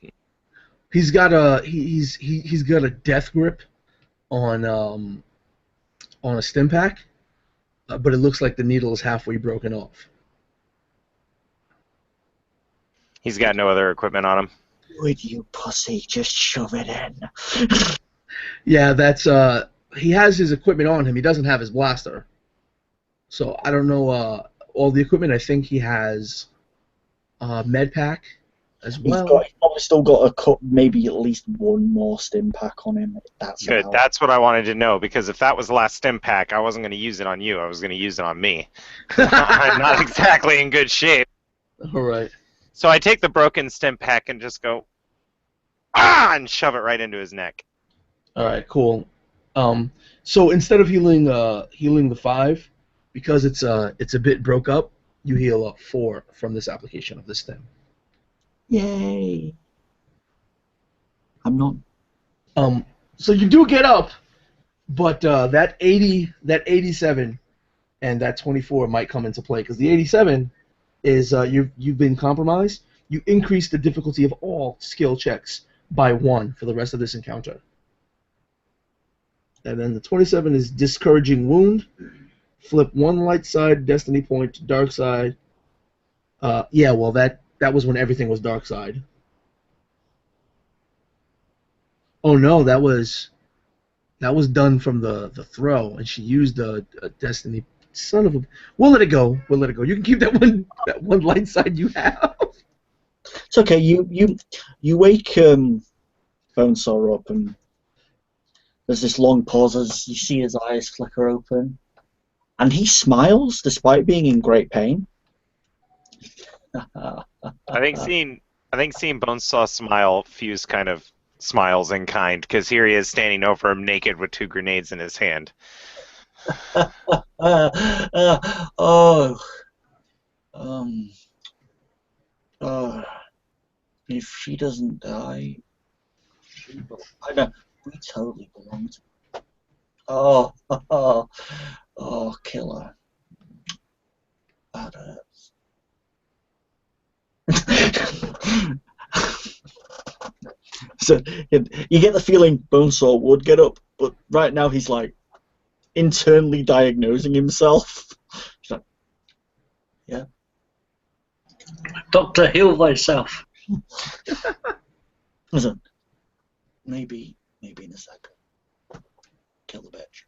He's got he's got a death grip on a stim pack, but it looks like the needle is halfway broken off. He's got no other equipment on him. Would you pussy just shove it in? Yeah, that's he has his equipment on him. He doesn't have his blaster. So I don't know all the equipment. I think he has med pack as well. He's probably still got a cup, maybe at least one more stim pack on him. That's good. That's what I wanted to know, because if that was the last stim pack, I wasn't going to use it on you. I was going to use it on me. I'm not exactly in good shape. All right. So I take the broken stim pack and just go, and shove it right into his neck. All right, cool. So instead of healing the 5, because it's a bit broke up, you heal up 4 from this application of the stim. Yay! I'm not. So you do get up, but that 87, and that 24 might come into play, because the 87 is you've been compromised. You increase the difficulty of all skill checks by 1 for the rest of this encounter. And then the 27 is discouraging wound. Flip 1 light side destiny point to dark side. Yeah, well that was when everything was dark side. Oh no, that was done from the throw, and she used a destiny. Son of a. We'll let it go. We'll let it go. You can keep that one light side you have. It's okay. You wake Bonesaw up, and there's this long pause as you see his eyes flicker open, and he smiles despite being in great pain. I think seeing Bonesaw smile fuse kind of smiles in kind, because here he is standing over him naked with 2 grenades in his hand. If she doesn't die, I know we totally belong to her. Kill her. That hurts. So you get the feeling Bonesaw would get up, but right now he's like internally diagnosing himself. He's like, yeah. Doctor, heal thyself. Listen, maybe in a second. Kill the bitch.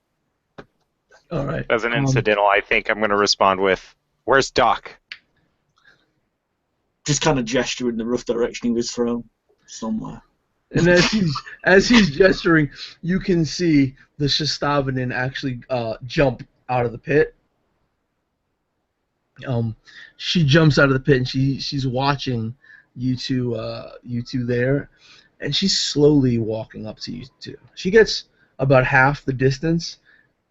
All right. As an incidental, I think I'm going to respond with, "Where's Doc?" Just kind of gesture in the rough direction he was thrown somewhere. And as he's gesturing, you can see the Shastavanin actually jump out of the pit. She jumps out of the pit, and she's watching you two there, and she's slowly walking up to you two. She gets about half the distance,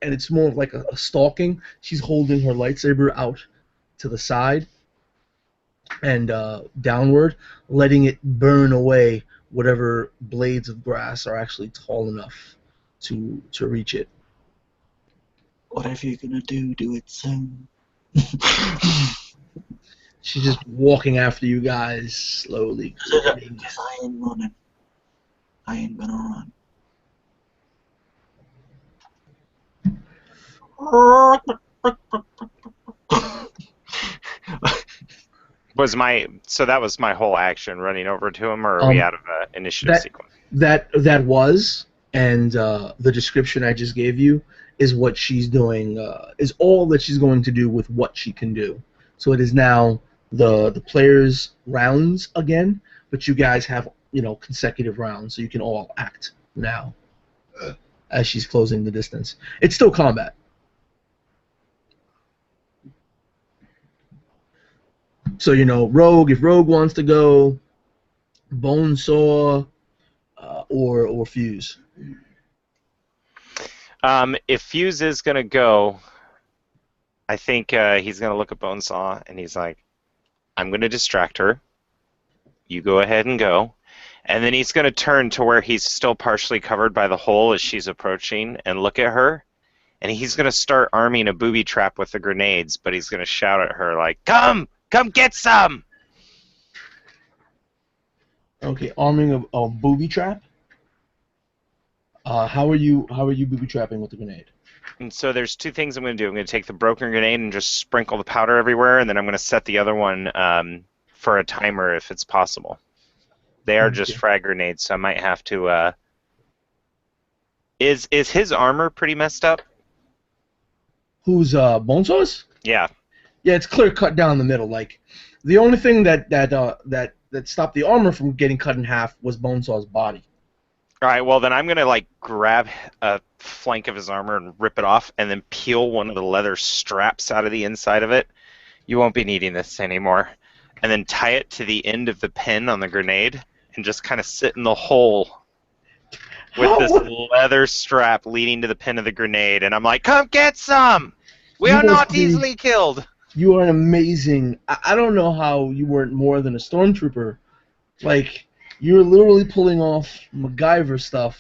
and it's more like a stalking. She's holding her lightsaber out to the side and downward, letting it burn away whatever blades of grass are actually tall enough to reach it. Whatever you're gonna do it soon. She's just walking after you guys slowly. Because I ain't running. I ain't gonna run. So that was my whole action, running over to him, or are we out of initiative sequence. That was, and the description I just gave you is what she's doing. Is all that she's going to do with what she can do. So it is now the players' rounds again, but you guys have consecutive rounds, so you can all act now as she's closing the distance. It's still combat. So Rogue, if Rogue wants to go, Bonesaw, or Fuse. If Fuse is gonna go, I think he's gonna look at Bonesaw and he's like, "I'm gonna distract her. You go ahead and go." And then he's gonna turn to where he's still partially covered by the hole as she's approaching and look at her. And he's gonna start arming a booby trap with the grenades, but he's gonna shout at her like, "Come get some!" Okay, arming a booby trap. How are you booby trapping with the grenade? And so there's two things I'm going to do. I'm going to take the broken grenade and just sprinkle the powder everywhere, and then I'm going to set the other one for a timer if it's possible. They are just frag grenades, so I might have to... Is his armor pretty messed up? Who's Bonesaw's? Yeah. Yeah, it's clear cut down the middle. Like, the only thing that stopped the armor from getting cut in half was Bonesaw's body. All right, well, then I'm going to, grab a flank of his armor and rip it off and then peel one of the leather straps out of the inside of it. You won't be needing this anymore. And then tie it to the end of the pin on the grenade and just kind of sit in the hole with this leather strap leading to the pin of the grenade. And I'm like, "Come get some! We are not easily killed!" You are an amazing... I don't know how you weren't more than a stormtrooper. Like... You're literally pulling off MacGyver stuff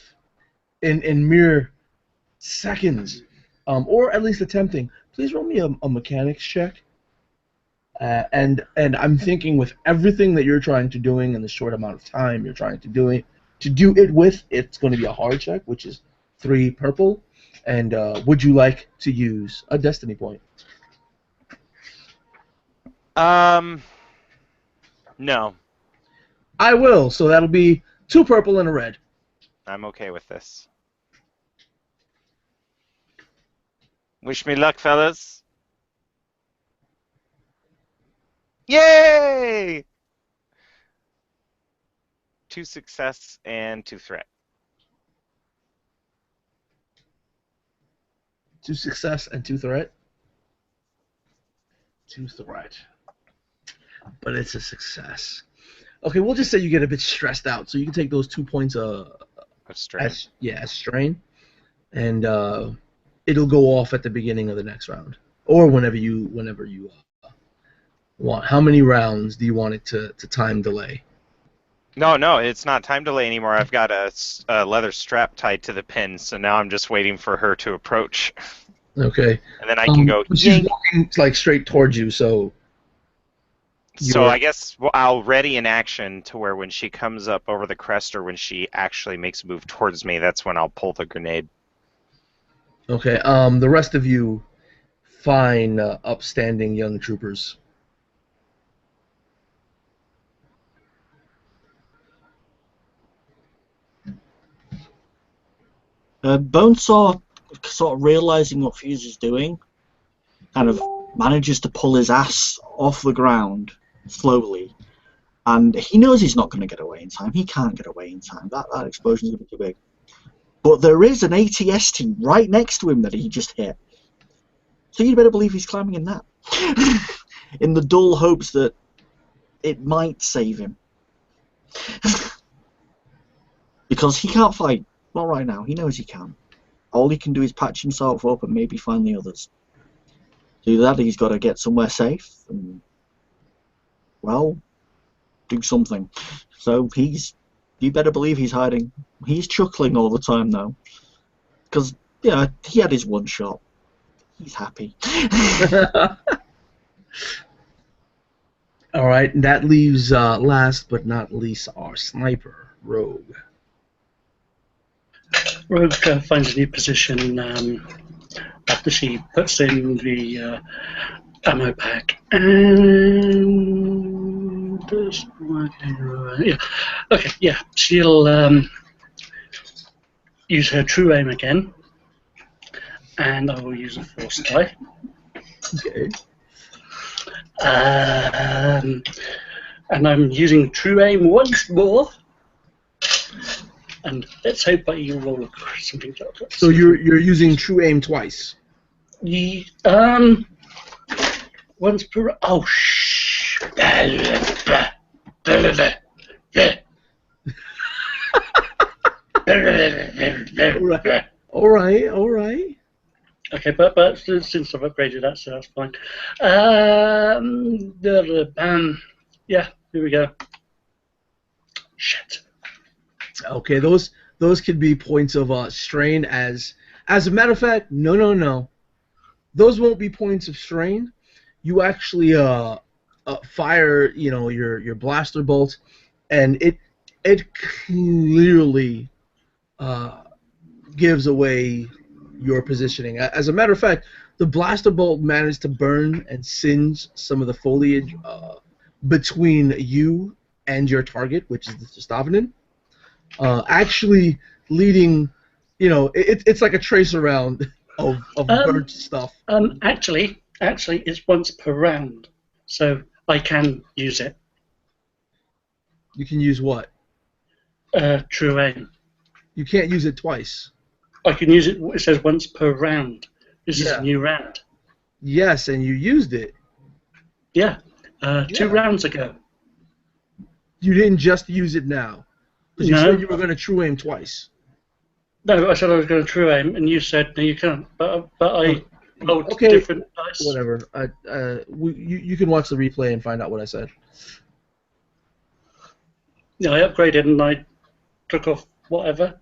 in mere seconds, or at least attempting. Please roll me a mechanics check. And I'm thinking with everything that you're trying to doing in the short amount of time you're trying to do it with, it's going to be a hard check, which is 3 purple. And would you like to use a destiny point? No. I will, so that'll be 2 purple and a red. I'm okay with this. Wish me luck, fellas. Yay! 2 success and 2 threat. 2 success and 2 threat. 2 threat. But it's a success. Okay, we'll just say you get a bit stressed out, so you can take those 2 points of strain. As strain, and it'll go off at the beginning of the next round, or whenever you want. How many rounds do you want it to time delay? No, it's not time delay anymore. I've got a leather strap tied to the pin, so now I'm just waiting for her to approach. Okay. And then I can go. She's walking straight towards you, so. So I guess I'll ready an action to where when she comes up over the crest or when she actually makes a move towards me, that's when I'll pull the grenade. Okay. The rest of you, fine, upstanding young troopers. Bonesaw, sort of realizing what Fuse is doing, kind of manages to pull his ass off the ground slowly, and he knows he's not going to get away in time. He can't get away in time. That explosion is going to be too big. But there is an ATST right next to him that he just hit. So you'd better believe he's climbing in that. In the dull hopes that it might save him. Because he can't fight. Not right now. He knows he can. All he can do is patch himself up and maybe find the others. To do that, he's got to get somewhere safe and, well, do something. So you better believe he's hiding. He's chuckling all the time, though. Because, yeah, he had his one shot. He's happy. All right, that leaves last but not least our sniper, Rogue. Rogue finds a new position after she puts in the ammo pack. And Yeah. Okay, yeah. She'll use her true aim again, and I will use a force die. Okay. And I'm using true aim once more. And let's hope I roll something. So you're using true aim twice. Once per. Oh shh. All right. Okay, but since I've upgraded that, so that's fine. Yeah, here we go. Shit. Okay, those could be points of strain. As a matter of fact, no. Those won't be points of strain. You actually fire, your blaster bolt, and it clearly gives away your positioning. As a matter of fact, the blaster bolt managed to burn and singe some of the foliage between you and your target, which is the Stavanin, actually leading, it's like a trace around of burnt stuff. Actually, it's once per round, so I can use it. You can use what? True aim. You can't use it twice. I can use it. It says once per round. This is a new round. Yes, and you used it. Yeah, 2 rounds ago. You didn't just use it now. Because you said you were going to true aim twice. No, I said I was going to true aim, and you said no, you can't. But I rolled different dice. Whatever. You can watch the replay and find out what I said. Yeah, I upgraded and I took off whatever.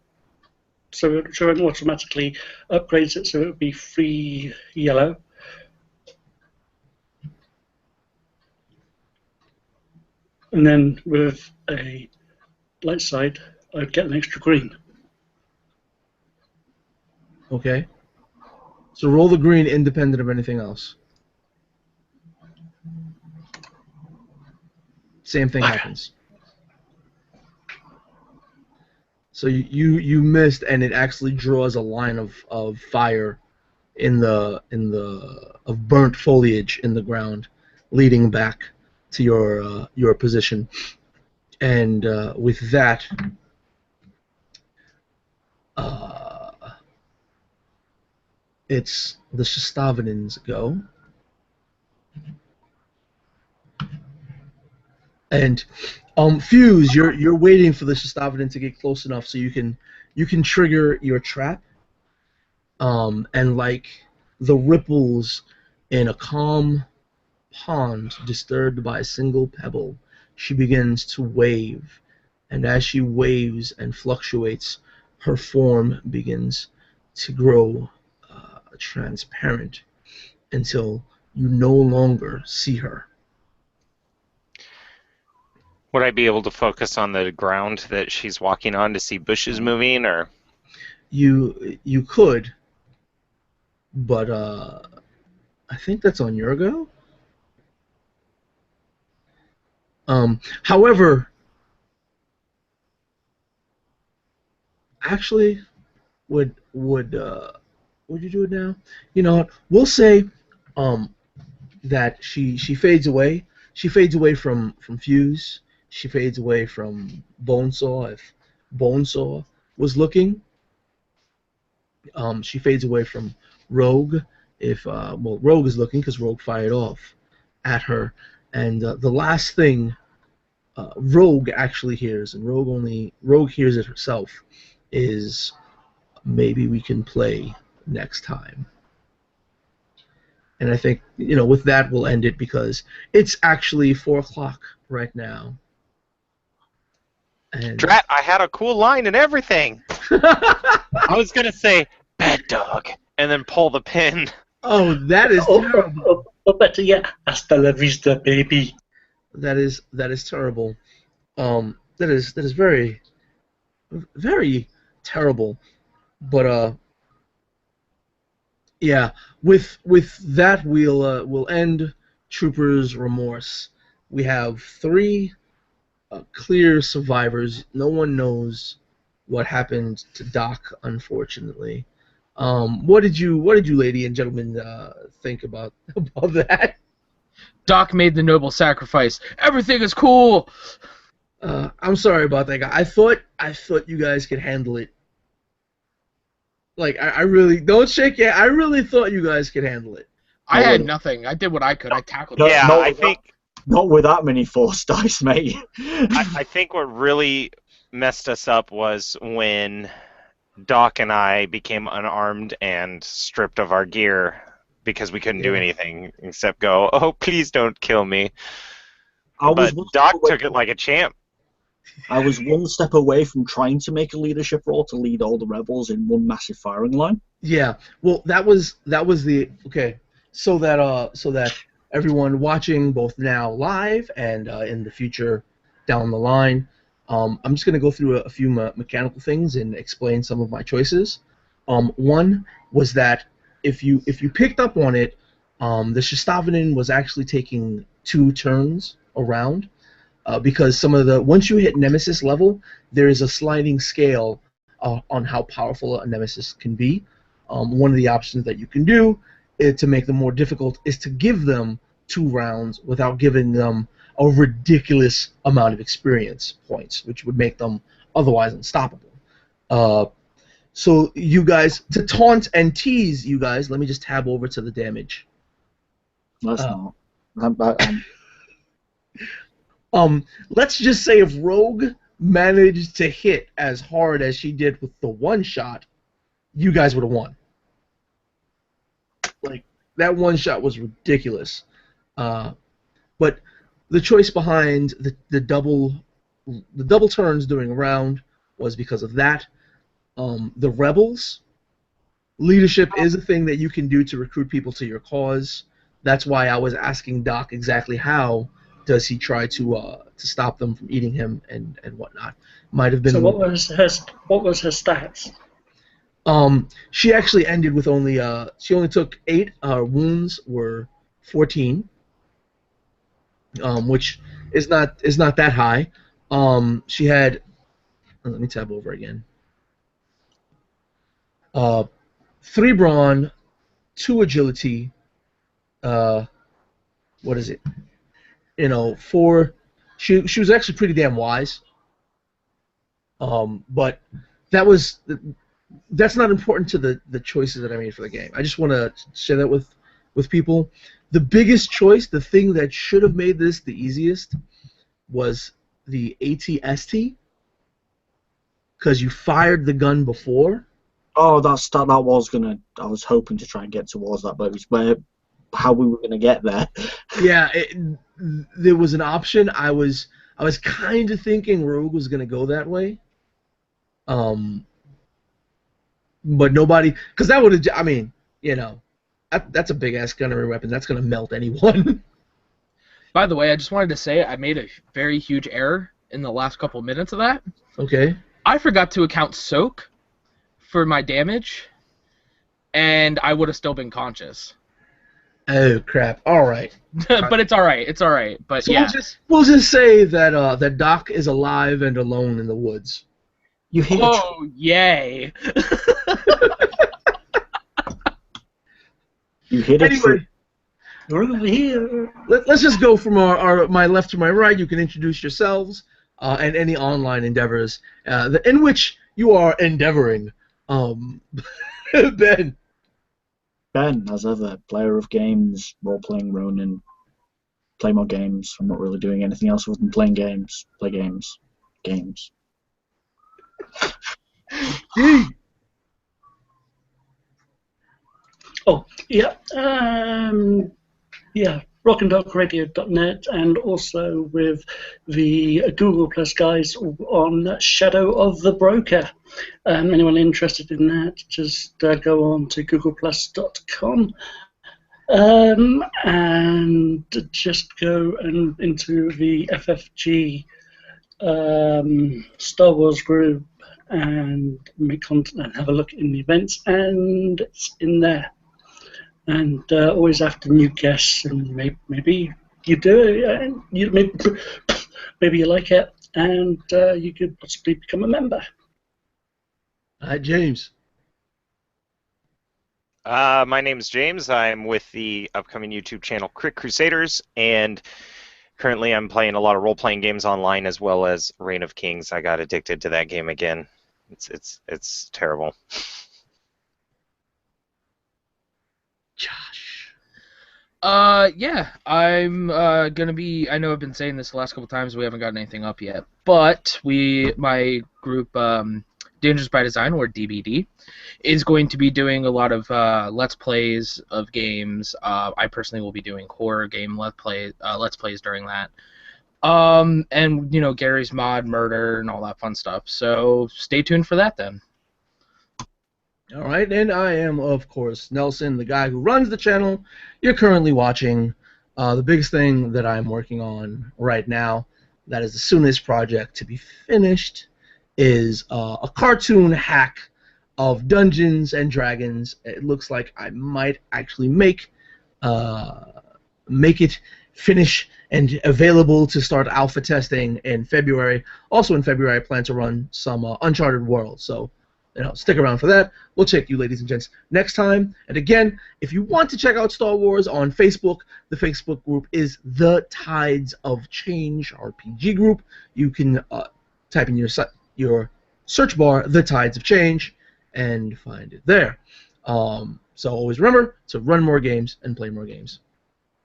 So true aim automatically upgrades it, so it would be 3 yellow. And then with a light side, I'd get an extra green. Okay. So roll the green independent of anything else. Same thing happens. So you missed, and it actually draws a line of fire of burnt foliage in the ground, leading back to your position. And with that, it's the Shestavinins go. And Fuse, you're waiting for the Shestavinin to get close enough so you can trigger your trap. And like the ripples in a calm pond disturbed by a single pebble, she begins to wave. And as she waves and fluctuates, her form begins to grow transparent until you no longer see her. Would I be able to focus on the ground that she's walking on to see bushes moving, or? You could, but I think that's on your go. However, actually, would you do it now? You know what? We'll say that she fades away. She fades away from Fuse. She fades away from Bonesaw. If Bonesaw was looking, she fades away from Rogue. If Rogue is looking, because Rogue fired off at her. And the last thing Rogue actually hears, and Rogue hears it herself, is maybe we can play next time. And I think, with that we'll end it, because it's actually 4 o'clock right now. And Drat, I had a cool line and everything. I was going to say, bad dog, and then pull the pin. Oh, that is terrible. Or better yet, hasta la vista, baby. That is terrible. That is very, very terrible. But yeah, with that we'll end Trooper's Remorse. we have three clear survivors. No one knows what happened to Doc, unfortunately. What did you, lady and gentlemen, think about that? Doc made the noble sacrifice. Everything is cool. I'm sorry about that, guy. I thought you guys could handle it. Like, I really don't shake it. I really thought you guys could handle it. I had nothing. I did what I could. I tackled No, it. Yeah, not I with think not with that many force dice, mate. I think what really messed us up was when Doc and I became unarmed and stripped of our gear because we couldn't do Yeah. anything except go, "Oh, please don't kill me." I was But one step Doc away took it like a champ. I was one step away from trying to make a leadership role to lead all the rebels in one massive firing line. Yeah. Well, that was the okay. So that everyone watching both now live and in the future down the line, I'm just gonna go through a few mechanical things and explain some of my choices. One was that if you picked up on it, the Shostavanin was actually taking 2 turns around. Because some of the once you hit Nemesis level, there is a sliding scale on how powerful a Nemesis can be. One of the options that you can do to make them more difficult is to give them 2 rounds without giving them a ridiculous amount of experience points, which would make them otherwise unstoppable. So you guys, to taunt and tease you guys, let me just tab over to the damage. That's not. Let's just say if Rogue managed to hit as hard as she did with the 1 shot, you guys would have won. Like, that 1 shot was ridiculous. But the choice behind the double turns during a round was because of that. The rebels leadership is a thing that you can do to recruit people to your cause. That's why I was asking Doc exactly how does he try to stop them from eating him and whatnot. Might have been. So what was her stats? She actually ended with only she only took 8. Her wounds were 14, which is not that high. She had. Let me tab over again. 3 brawn, 2 agility. What is it? 4. She was actually pretty damn wise. But that's not important to the choices that I made for the game. I just want to share that with people. The biggest choice, the thing that should have made this the easiest, was the ATST, because you fired the gun before. Oh, that was gonna. I was hoping to try and get towards that, but it was how we were gonna get there. Yeah, there was an option. I was kind of thinking Rogue was gonna go that way. But nobody, because that would have. I mean, that's a big ass gunnery weapon. That's gonna melt anyone. By the way, I just wanted to say I made a very huge error in the last couple minutes of that. Okay. I forgot to account soak for my damage, and I would have still been conscious. Oh crap! All right. But it's all right. It's all right. But So yeah, we'll just say that that Doc is alive and alone in the woods. You hit oh yay! you hit a Anyway, tree. You're over here. let's just go from my left to my right. You can introduce yourselves and any online endeavors in which you are endeavoring. Ben. Ben, as ever, player of games, role-playing Ronin, play more games. I'm not really doing anything else other than playing games. Play games. Games. Yee. Oh, yeah. Yeah, rockanddarkradio.net, and also with the Google Plus guys on Shadow of the Broker. Anyone interested in that, just go on to googleplus.com and just go into the FFG Star Wars group and make content and have a look in the events, and it's in there. And always after new guests, and maybe you do, and maybe you like it, and you could possibly become a member. All right, James. My name's James. I'm with the upcoming YouTube channel Crit Crusaders, and currently I'm playing a lot of role-playing games online as well as Reign of Kings. I got addicted to that game again. It's terrible. Josh. Yeah, I'm gonna be. I know I've been saying this the last couple times. We haven't gotten anything up yet, but my group, Dangerous by Design, or DBD, is going to be doing a lot of let's plays of games. I personally will be doing horror game let's plays during that. And Gary's mod murder and all that fun stuff. So stay tuned for that then. All right, and I am, of course, Nelson, the guy who runs the channel you're currently watching. The biggest thing that I'm working on right now, that is the soonest project to be finished, is a cartoon hack of Dungeons and Dragons. It looks like I might actually make it finish and available to start alpha testing in February. Also in February, I plan to run some Uncharted World, so stick around for that. We'll check you, ladies and gents, next time. And again, if you want to check out Star Wars on Facebook, the Facebook group is The Tides of Change RPG group. You can type in your search bar The Tides of Change and find it there. So always remember to run more games and play more games.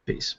Peace.